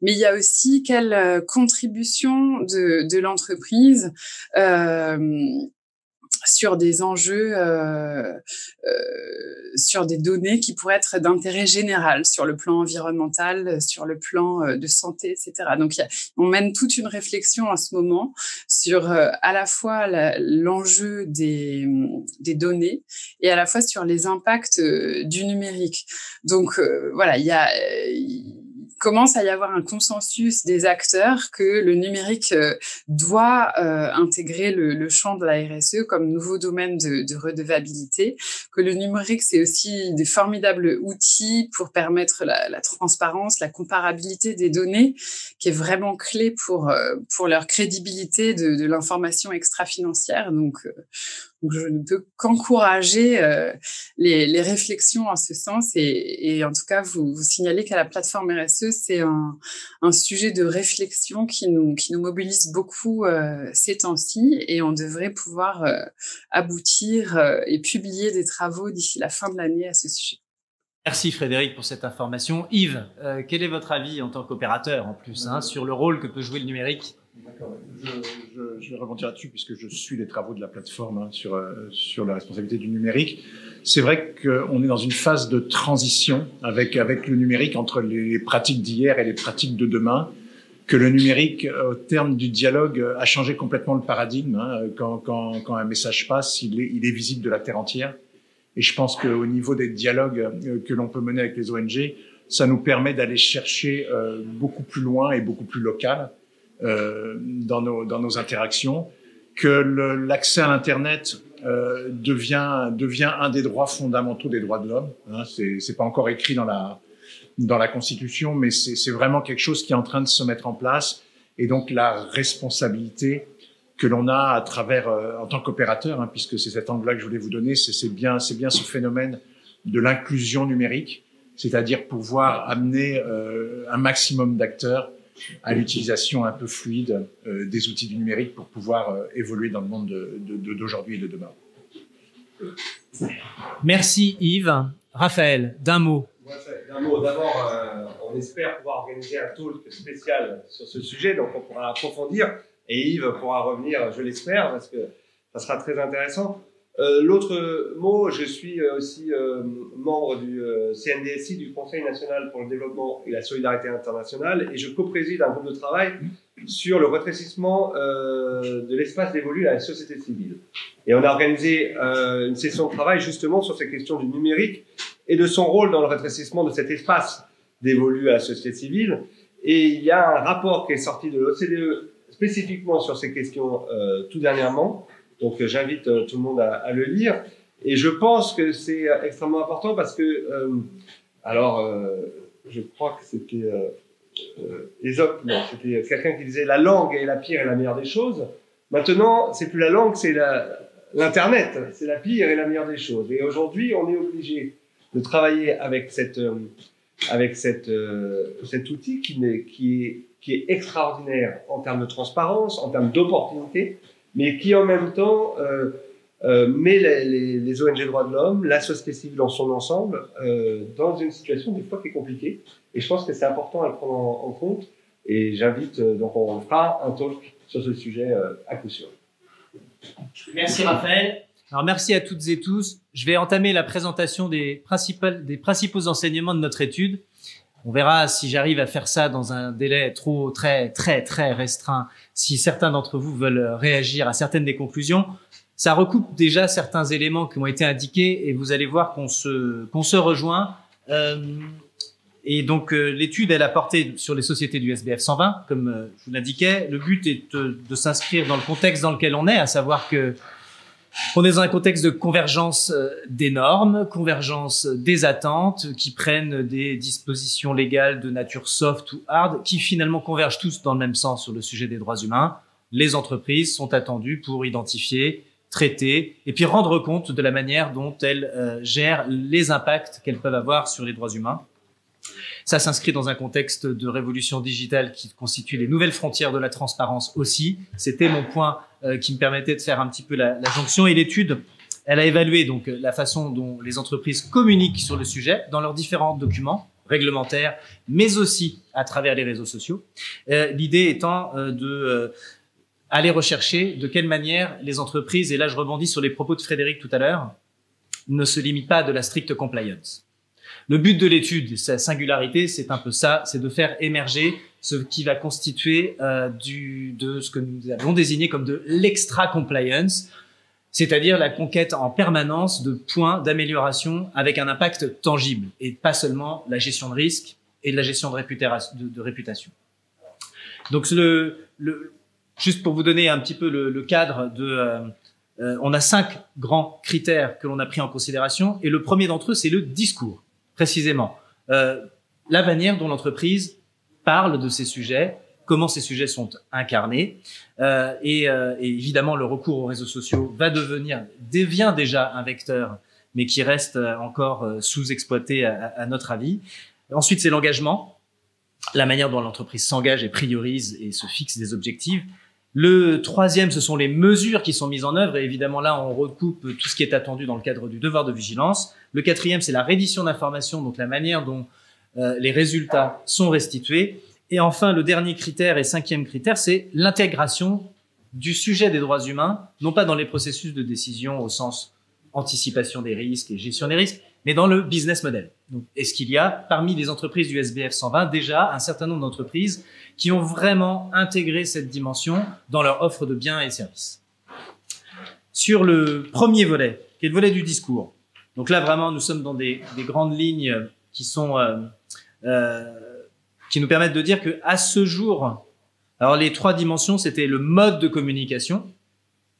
Mais il y a aussi quelle contribution de l'entreprise sur des enjeux, sur des données qui pourraient être d'intérêt général sur le plan environnemental, sur le plan de santé, etc. Donc, on mène toute une réflexion en ce moment sur à la fois l'enjeu des données et à la fois sur les impacts du numérique. Donc, voilà, il commence à y avoir un consensus des acteurs que le numérique doit intégrer le champ de la RSE comme nouveau domaine de redevabilité, que le numérique, c'est aussi des formidables outils pour permettre la transparence, la comparabilité des données, qui est vraiment clé pour leur crédibilité de l'information extra-financière. Donc, je ne peux qu'encourager les réflexions en ce sens et en tout cas vous signaler qu'à la plateforme RSE, c'est un sujet de réflexion qui nous mobilise beaucoup ces temps-ci et on devrait pouvoir aboutir et publier des travaux d'ici la fin de l'année à ce sujet. Merci Frédéric pour cette information. Yves, quel est votre avis en tant qu'opérateur en plus sur le rôle que peut jouer le numérique? D'accord. Je vais rebondir là-dessus puisque je suis les travaux de la plateforme sur la responsabilité du numérique. C'est vrai qu'on est dans une phase de transition avec le numérique entre les pratiques d'hier et les pratiques de demain, que le numérique, au terme du dialogue, a changé complètement le paradigme. Quand un message passe, il est visible de la terre entière. Et je pense qu'au niveau des dialogues que l'on peut mener avec les ONG, ça nous permet d'aller chercher beaucoup plus loin et beaucoup plus local dans nos interactions, que l'accès à l'internet devient un des droits fondamentaux des droits de l'homme. C'est pas encore écrit dans la Constitution, mais c'est vraiment quelque chose qui est en train de se mettre en place. Et donc la responsabilité que l'on a à travers en tant qu'opérateur, puisque c'est cet angle-là que je voulais vous donner, c'est bien ce phénomène de l'inclusion numérique, c'est-à-dire pouvoir amener un maximum d'acteurs à l'utilisation un peu fluide des outils du numérique pour pouvoir évoluer dans le monde d'aujourd'hui et de demain. Merci Yves. Raphaël, d'un mot. D'un mot. D'abord, on espère pouvoir organiser un talk spécial sur ce sujet, donc on pourra approfondir et Yves pourra revenir, je l'espère, parce que ça sera très intéressant. L'autre mot, je suis aussi membre du CNDSI, du Conseil national pour le développement et la solidarité internationale, et je co-préside un groupe de travail sur le rétrécissement de l'espace dévolu à la société civile. Et on a organisé une session de travail justement sur ces questions du numérique et de son rôle dans le rétrécissement de cet espace dévolu à la société civile. Et il y a un rapport qui est sorti de l'OCDE spécifiquement sur ces questions tout dernièrement. Donc j'invite tout le monde à le lire. Et je pense que c'est extrêmement important parce que, je crois que c'était Ésope, non, c'était quelqu'un qui disait la langue est la pire et la meilleure des choses. Maintenant, c'est plus la langue, c'est l'Internet, c'est la pire et la meilleure des choses. Et aujourd'hui, on est obligé de travailler avec cet outil qui est extraordinaire en termes de transparence, en termes d'opportunité, mais qui en même temps met les ONG droits de l'homme, la société civile dans son ensemble, dans une situation des fois qui est compliquée. Et je pense que c'est important à le prendre en compte. Et j'invite, donc on fera un talk sur ce sujet à coup sûr. Merci Raphaël. Alors merci à toutes et tous. Je vais entamer la présentation des principaux enseignements de notre étude. On verra si j'arrive à faire ça dans un délai très restreint, si certains d'entre vous veulent réagir à certaines des conclusions. Ça recoupe déjà certains éléments qui ont été indiqués et vous allez voir qu'on se rejoint. Et donc l'étude, elle a porté sur les sociétés du SBF 120, comme je vous l'indiquais. Le but est de s'inscrire dans le contexte dans lequel on est, à savoir que on est dans un contexte de convergence des normes, convergence des attentes qui prennent des dispositions légales de nature soft ou hard, qui finalement convergent tous dans le même sens sur le sujet des droits humains. Les entreprises sont attendues pour identifier, traiter et puis rendre compte de la manière dont elles gèrent les impacts qu'elles peuvent avoir sur les droits humains. Ça s'inscrit dans un contexte de révolution digitale qui constitue les nouvelles frontières de la transparence aussi. C'était mon point qui me permettait de faire un petit peu la jonction. Et l'étude, elle a évalué donc la façon dont les entreprises communiquent sur le sujet dans leurs différents documents réglementaires, mais aussi à travers les réseaux sociaux. L'idée étant aller rechercher de quelle manière les entreprises, et là je rebondis sur les propos de Frédéric tout à l'heure, ne se limitent pas à de la stricte compliance. Le but de l'étude, sa singularité, c'est un peu ça, c'est de faire émerger ce qui va constituer de ce que nous avons désigné comme de l'extra-compliance, c'est-à-dire la conquête en permanence de points d'amélioration avec un impact tangible et pas seulement la gestion de risque et de la gestion de réputation. Donc juste pour vous donner un petit peu le cadre on a 5 grands critères que l'on a pris en considération et le premier d'entre eux, c'est le discours. Précisément, la manière dont l'entreprise parle de ces sujets, comment ces sujets sont incarnés, et évidemment le recours aux réseaux sociaux devient déjà un vecteur, mais qui reste encore sous-exploité à notre avis. Ensuite, c'est l'engagement, la manière dont l'entreprise s'engage et priorise et se fixe des objectifs. Le troisième, ce sont les mesures qui sont mises en œuvre. Et évidemment, là, on recoupe tout ce qui est attendu dans le cadre du devoir de vigilance. Le quatrième, c'est la reddition d'informations, donc la manière dont les résultats sont restitués. Et enfin, le dernier critère et cinquième critère, c'est l'intégration du sujet des droits humains, non pas dans les processus de décision au sens anticipation des risques et gestion des risques, mais dans le business model. Donc, est-ce qu'il y a, parmi les entreprises du SBF 120, déjà un certain nombre d'entreprises qui ont vraiment intégré cette dimension dans leur offre de biens et services. Sur le premier volet, qui est le volet du discours. Donc là, vraiment, nous sommes dans des grandes lignes qui nous permettent de dire que à ce jour, alors les 3 dimensions, c'était le mode de communication.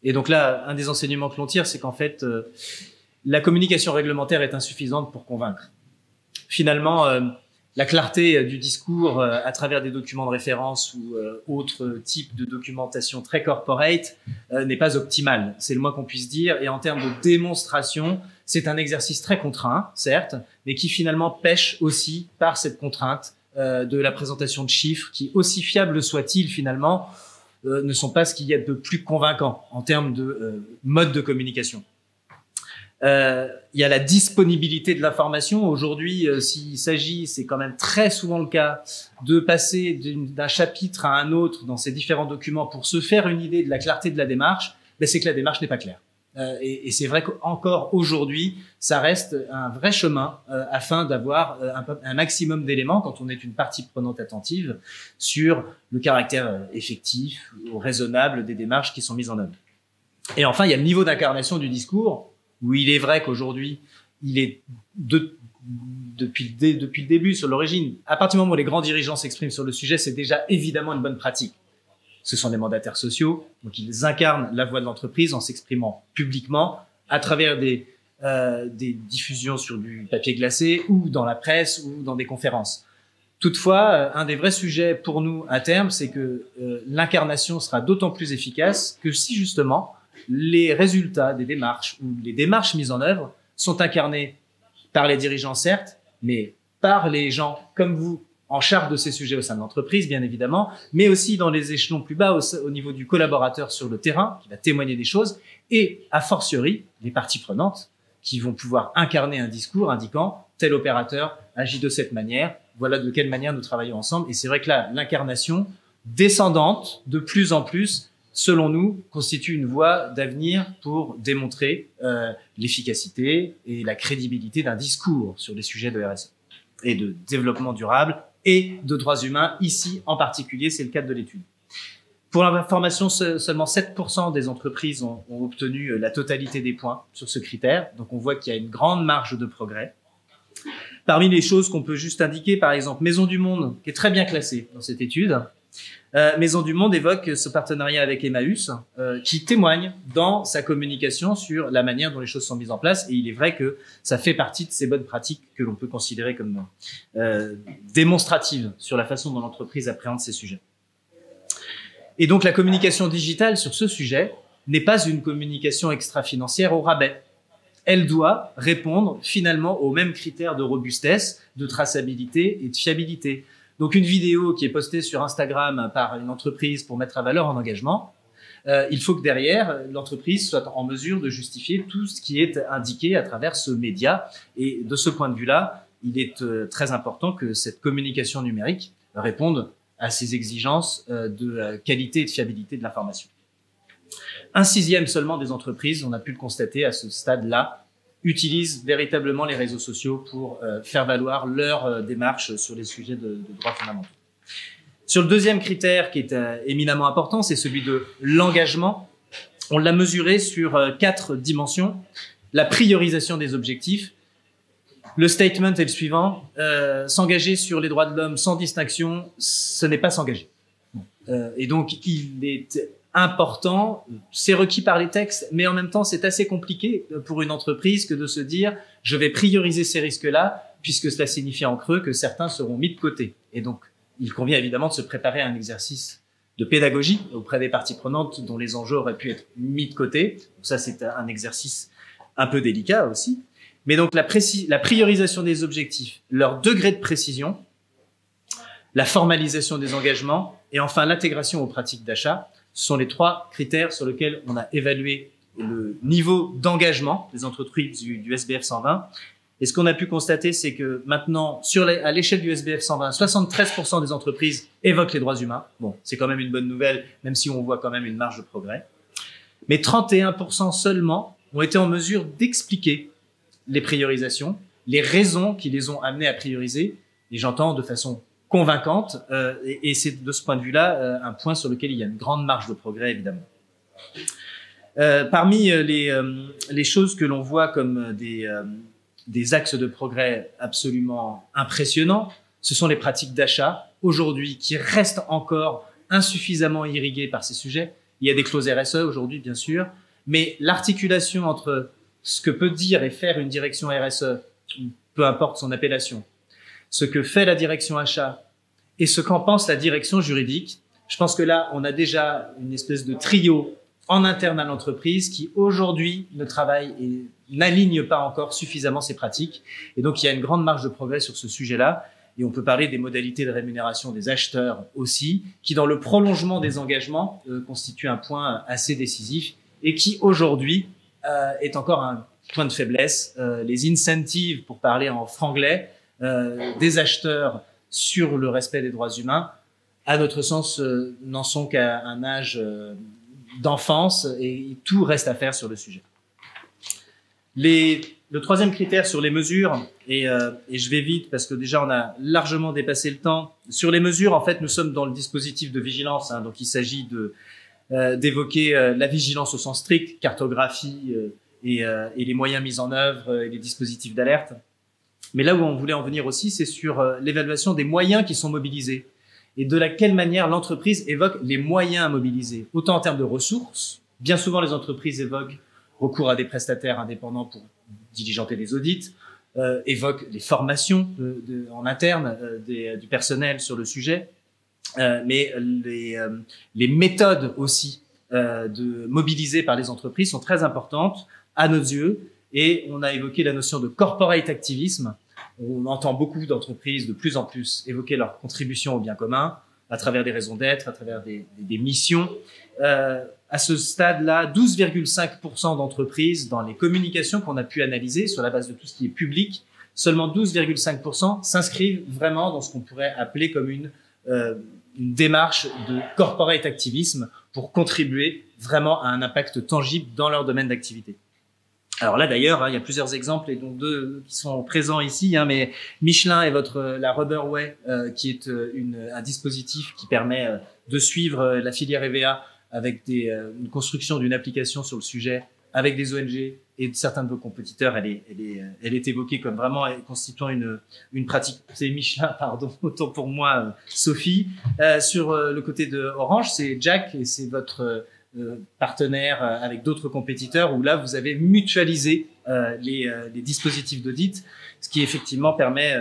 Et donc là, un des enseignements que l'on tire, c'est qu'en fait, la communication réglementaire est insuffisante pour convaincre. Finalement, la clarté du discours à travers des documents de référence ou autres types de documentation très corporate n'est pas optimale. C'est le moins qu'on puisse dire. Et en termes de démonstration, c'est un exercice très contraint, certes, mais qui finalement pêche aussi par cette contrainte de la présentation de chiffres qui, aussi fiables soient-ils finalement, ne sont pas ce qu'il y a de plus convaincant en termes de mode de communication. Il y a la disponibilité de l'information. Aujourd'hui, s'il s'agit, c'est quand même très souvent le cas, de passer d'un chapitre à un autre dans ces différents documents pour se faire une idée de la clarté de la démarche, c'est que la démarche n'est pas claire. Et c'est vrai qu'encore aujourd'hui, ça reste un vrai chemin afin d'avoir un maximum d'éléments quand on est une partie prenante attentive sur le caractère effectif ou raisonnable des démarches qui sont mises en œuvre. Et enfin, il y a le niveau d'incarnation du discours, où il est vrai qu'aujourd'hui, il est depuis le début, sur l'origine, à partir du moment où les grands dirigeants s'expriment sur le sujet, c'est déjà évidemment une bonne pratique. Ce sont des mandataires sociaux, donc ils incarnent la voix de l'entreprise en s'exprimant publiquement à travers des diffusions sur du papier glacé ou dans la presse ou dans des conférences. Toutefois, un des vrais sujets pour nous à terme, c'est que l'incarnation sera d'autant plus efficace que si justement les résultats des démarches ou les démarches mises en œuvre sont incarnés par les dirigeants, certes, mais par les gens comme vous en charge de ces sujets au sein de l'entreprise, bien évidemment, mais aussi dans les échelons plus bas au niveau du collaborateur sur le terrain, qui va témoigner des choses, et a fortiori, les parties prenantes qui vont pouvoir incarner un discours indiquant tel opérateur agit de cette manière, voilà de quelle manière nous travaillons ensemble. Et c'est vrai que là, l'incarnation descendante, de plus en plus, selon nous, constitue une voie d'avenir pour démontrer l'efficacité et la crédibilité d'un discours sur les sujets de RSE et de développement durable et de droits humains. Ici, en particulier, c'est le cadre de l'étude. Pour l'information, seulement 7% des entreprises ont obtenu la totalité des points sur ce critère. Donc, on voit qu'il y a une grande marge de progrès. Parmi les choses qu'on peut juste indiquer, par exemple, Maison du Monde, qui est très bien classée dans cette étude. Maison du Monde évoque ce partenariat avec Emmaüs, qui témoigne dans sa communication sur la manière dont les choses sont mises en place. Et il est vrai que ça fait partie de ces bonnes pratiques que l'on peut considérer comme démonstratives sur la façon dont l'entreprise appréhende ces sujets. Et donc la communication digitale sur ce sujet n'est pas une communication extra-financière au rabais. Elle doit répondre finalement aux mêmes critères de robustesse, de traçabilité et de fiabilité. Donc une vidéo qui est postée sur Instagram par une entreprise pour mettre à valeur un engagement, il faut que derrière, l'entreprise soit en mesure de justifier tout ce qui est indiqué à travers ce média. Et de ce point de vue-là, il est très important que cette communication numérique réponde à ces exigences de qualité et de fiabilité de l'information. 1/6 seulement des entreprises, on a pu le constater à ce stade-là, utilisent véritablement les réseaux sociaux pour faire valoir leur démarche sur les sujets de droits fondamentaux. Sur le deuxième critère qui est éminemment important, c'est celui de l'engagement. On l'a mesuré sur 4 dimensions. La priorisation des objectifs. Le statement est le suivant. S'engager sur les droits de l'homme sans distinction, ce n'est pas s'engager. Et donc, il est important, c'est requis par les textes, mais en même temps, c'est assez compliqué pour une entreprise que de se dire « je vais prioriser ces risques-là » puisque cela signifie en creux que certains seront mis de côté. Et donc, il convient évidemment de se préparer à un exercice de pédagogie auprès des parties prenantes dont les enjeux auraient pu être mis de côté. Donc ça, c'est un exercice un peu délicat aussi. Mais donc, la priorisation des objectifs, leur degré de précision, la formalisation des engagements et enfin l'intégration aux pratiques d'achat, ce sont les 3 critères sur lesquels on a évalué le niveau d'engagement des entreprises du SBF 120. Et ce qu'on a pu constater, c'est que maintenant, à l'échelle du SBF 120, 73% des entreprises évoquent les droits humains. Bon, c'est quand même une bonne nouvelle, même si on voit quand même une marge de progrès. Mais 31% seulement ont été en mesure d'expliquer les priorisations, les raisons qui les ont amenés à prioriser, et j'entends de façon convaincante, et c'est de ce point de vue-là un point sur lequel il y a une grande marge de progrès, évidemment. Parmi les choses que l'on voit comme des axes de progrès absolument impressionnants, ce sont les pratiques d'achat, aujourd'hui, qui restent encore insuffisamment irriguées par ces sujets. Il y a des clauses RSE aujourd'hui, bien sûr, mais l'articulation entre ce que peut dire et faire une direction RSE, peu importe son appellation, ce que fait la direction achat et ce qu'en pense la direction juridique, je pense que là, on a déjà une espèce de trio en interne à l'entreprise qui, aujourd'hui, ne travaille et n'aligne pas encore suffisamment ses pratiques. Et donc, il y a une grande marge de progrès sur ce sujet-là. Et on peut parler des modalités de rémunération des acheteurs aussi, qui, dans le prolongement des engagements, constitue un point assez décisif et qui, aujourd'hui, est encore un point de faiblesse. Les incentives, pour parler en franglais, des acheteurs sur le respect des droits humains, à notre sens, n'en sont qu'à un âge d'enfance et tout reste à faire sur le sujet. Le troisième critère sur les mesures, et je vais vite parce que déjà on a largement dépassé le temps. Sur les mesures, en fait, nous sommes dans le dispositif de vigilance, hein, donc il s'agit d'évoquer la vigilance au sens strict, cartographie et les moyens mis en œuvre et les dispositifs d'alerte. Mais là où on voulait en venir aussi, c'est sur l'évaluation des moyens qui sont mobilisés et de quelle manière l'entreprise évoque les moyens à mobiliser, autant en termes de ressources. Bien souvent, les entreprises évoquent recours à des prestataires indépendants pour diligenter des audits, évoque les formations en interne du personnel sur le sujet, mais les méthodes aussi mobilisées par les entreprises sont très importantes à nos yeux. Et on a évoqué la notion de corporate activisme. On entend beaucoup d'entreprises de plus en plus évoquer leur contribution au bien commun à travers des raisons d'être, à travers des missions. À ce stade-là, 12,5% d'entreprises dans les communications qu'on a pu analyser sur la base de tout ce qui est public, seulement 12,5% s'inscrivent vraiment dans ce qu'on pourrait appeler comme une démarche de corporate activisme pour contribuer vraiment à un impact tangible dans leur domaine d'activité. Alors là d'ailleurs, il y a plusieurs exemples et dont deux qui sont présents ici, mais Michelin et la Rubberway, qui est un dispositif qui permet de suivre la filière EVA avec une construction d'une application sur le sujet avec des ONG et certains de vos compétiteurs, elle est évoquée comme vraiment constituant une pratique. C'est Michelin, pardon, autant pour moi, Sophie. Sur le côté de Orange, c'est Jack et c'est votre partenaire avec d'autres compétiteurs où là vous avez mutualisé les dispositifs d'audit, ce qui effectivement permet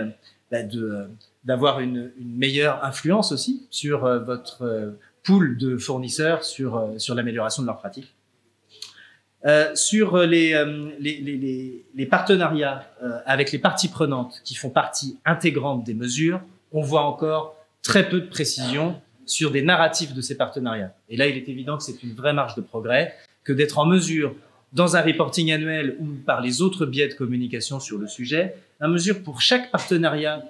d'avoir une meilleure influence aussi sur votre pool de fournisseurs sur l'amélioration de leurs pratiques. Sur les partenariats avec les parties prenantes qui font partie intégrante des mesures, on voit encore très peu de précision sur des narratifs de ces partenariats. Et là, il est évident que c'est une vraie marge de progrès, que d'être en mesure, dans un reporting annuel ou par les autres biais de communication sur le sujet, à mesure pour chaque partenariat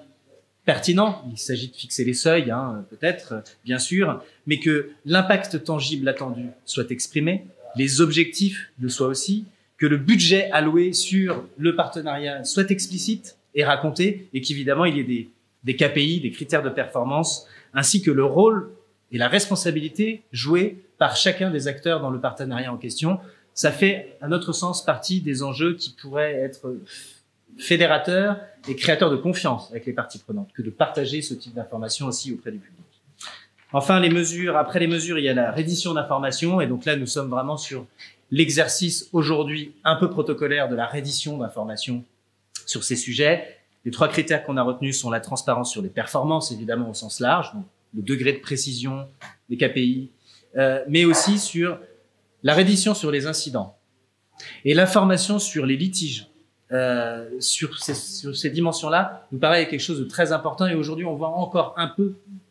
pertinent, il s'agit de fixer les seuils, peut-être, bien sûr, mais que l'impact tangible attendu soit exprimé, les objectifs le soient aussi, que le budget alloué sur le partenariat soit explicite et raconté, et qu'évidemment, il y ait des KPI, des critères de performance, ainsi que le rôle et la responsabilité jouée par chacun des acteurs dans le partenariat en question. Ça fait, à notre sens, partie des enjeux qui pourraient être fédérateurs et créateurs de confiance avec les parties prenantes, que de partager ce type d'informations aussi auprès du public. Enfin, après les mesures, il y a la reddition d'informations, et donc là, nous sommes vraiment sur l'exercice aujourd'hui un peu protocolaire de la reddition d'informations sur ces sujets. Les 3 critères qu'on a retenus sont la transparence sur les performances, évidemment au sens large, donc le degré de précision, les KPI, mais aussi sur la reddition sur les incidents et l'information sur les litiges. Sur ces dimensions-là, nous paraît quelque chose de très important, et aujourd'hui, on voit encore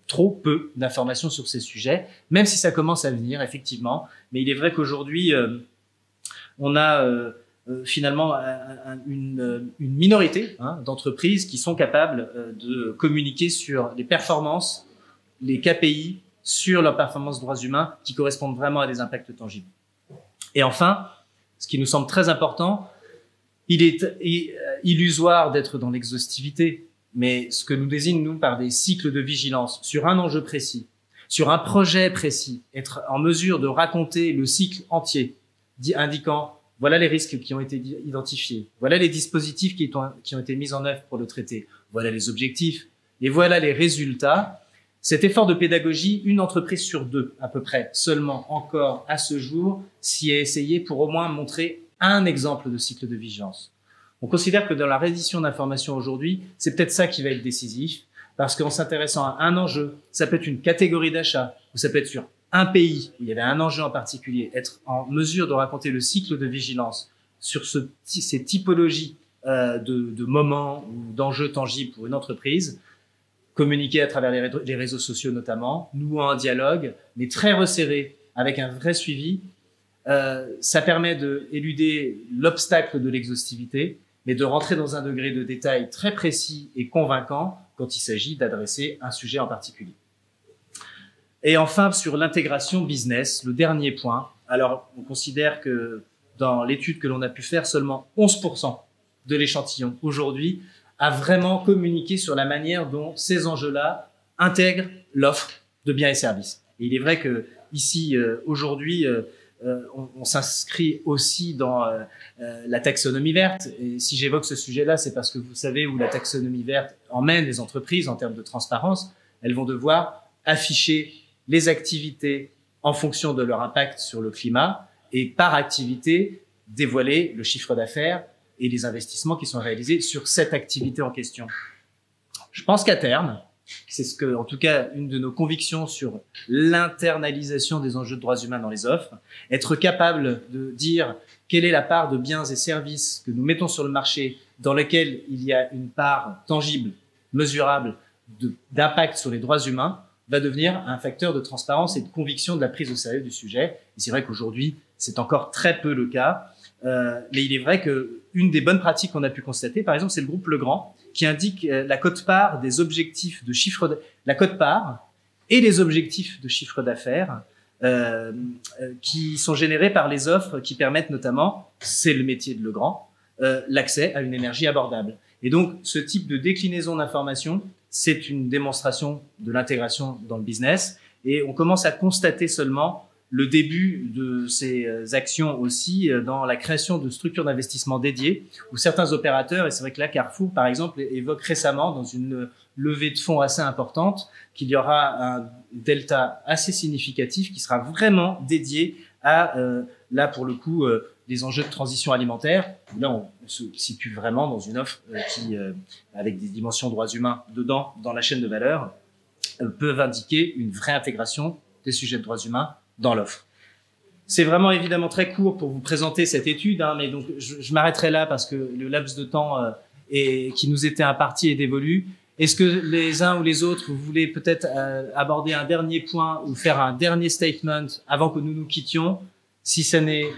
trop peu d'informations sur ces sujets, même si ça commence à venir, effectivement. Mais il est vrai qu'aujourd'hui, on a finalement une minorité d'entreprises qui sont capables de communiquer sur les performances, les KPI, sur leurs performances droits humains qui correspondent vraiment à des impacts tangibles. Et enfin, ce qui nous semble très important, il est illusoire d'être dans l'exhaustivité, mais ce que nous désigne, nous, par des cycles de vigilance sur un enjeu précis, sur un projet précis, être en mesure de raconter le cycle entier, indiquant voilà les risques qui ont été identifiés, voilà les dispositifs qui ont été mis en œuvre pour le traiter, voilà les objectifs, et voilà les résultats. Cet effort de pédagogie, une entreprise sur 2, à peu près, seulement encore à ce jour, s'y est essayé pour au moins montrer un exemple de cycle de vigilance. On considère que dans la reddition d'informations aujourd'hui, c'est peut-être ça qui va être décisif, parce qu'en s'intéressant à un enjeu, ça peut être une catégorie d'achat, ou ça peut être sur un pays où il y avait un enjeu en particulier, être en mesure de raconter le cycle de vigilance sur ces typologies de moments ou d'enjeux tangibles pour une entreprise, communiquer à travers les réseaux sociaux notamment, nouant un dialogue, mais très resserré, avec un vrai suivi. Ça permet d'éluder l'obstacle de l'exhaustivité, mais de rentrer dans un degré de détail très précis et convaincant quand il s'agit d'adresser un sujet en particulier. Et enfin, sur l'intégration business, le dernier point. Alors, on considère que dans l'étude que l'on a pu faire, seulement 11% de l'échantillon aujourd'hui a vraiment communiqué sur la manière dont ces enjeux-là intègrent l'offre de biens et services. Et il est vrai que ici, aujourd'hui, on s'inscrit aussi dans la taxonomie verte. Et si j'évoque ce sujet-là, c'est parce que vous savez où la taxonomie verte emmène les entreprises en termes de transparence. Elles vont devoir afficher les activités en fonction de leur impact sur le climat et par activité dévoiler le chiffre d'affaires, et les investissements qui sont réalisés sur cette activité en question. Je pense qu'à terme, c'est ce que, en tout cas, une de nos convictions sur l'internalisation des enjeux de droits humains dans les offres, être capable de dire quelle est la part de biens et services que nous mettons sur le marché dans lesquels il y a une part tangible, mesurable, d'impact sur les droits humains, va devenir un facteur de transparence et de conviction de la prise au sérieux du sujet. Et c'est vrai qu'aujourd'hui, c'est encore très peu le cas. Mais il est vrai que une des bonnes pratiques qu'on a pu constater, par exemple, c'est le groupe Legrand, qui indique la quote-part des objectifs de chiffre, la quote-part et les objectifs de chiffre d'affaires qui sont générés par les offres qui permettent notamment, c'est le métier de Legrand, l'accès à une énergie abordable. Et donc, ce type de déclinaison d'informations, c'est une démonstration de l'intégration dans le business. Et on commence à constater seulement le début de ces actions aussi dans la création de structures d'investissement dédiées, où certains opérateurs, et c'est vrai que là, Carrefour, par exemple, évoque récemment dans une levée de fonds assez importante qu'il y aura un delta assez significatif qui sera vraiment dédié à, là, pour le coup, les enjeux de transition alimentaire. Là, on se situe vraiment dans une offre qui, avec des dimensions droits humains dedans, dans la chaîne de valeur, peuvent indiquer une vraie intégration des sujets de droits humains dans l'offre. C'est vraiment évidemment très court pour vous présenter cette étude, hein, mais donc je m'arrêterai là parce que le laps de temps qui nous était imparti est dévolu. Est-ce que les uns ou les autres, vous voulez peut-être aborder un dernier point ou faire un dernier statement avant que nous nous quittions? Si ce n'est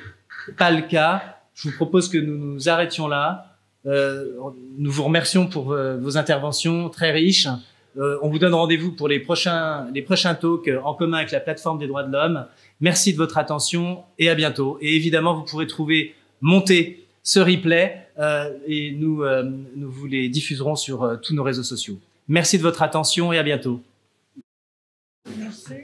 pas le cas, je vous propose que nous nous arrêtions là. Nous vous remercions pour vos interventions très riches. On vous donne rendez-vous pour les prochains talks en commun avec la plateforme des droits de l'homme. Merci de votre attention et à bientôt. Et évidemment, vous pourrez monter ce replay et nous vous les diffuserons sur tous nos réseaux sociaux. Merci de votre attention et à bientôt. Merci.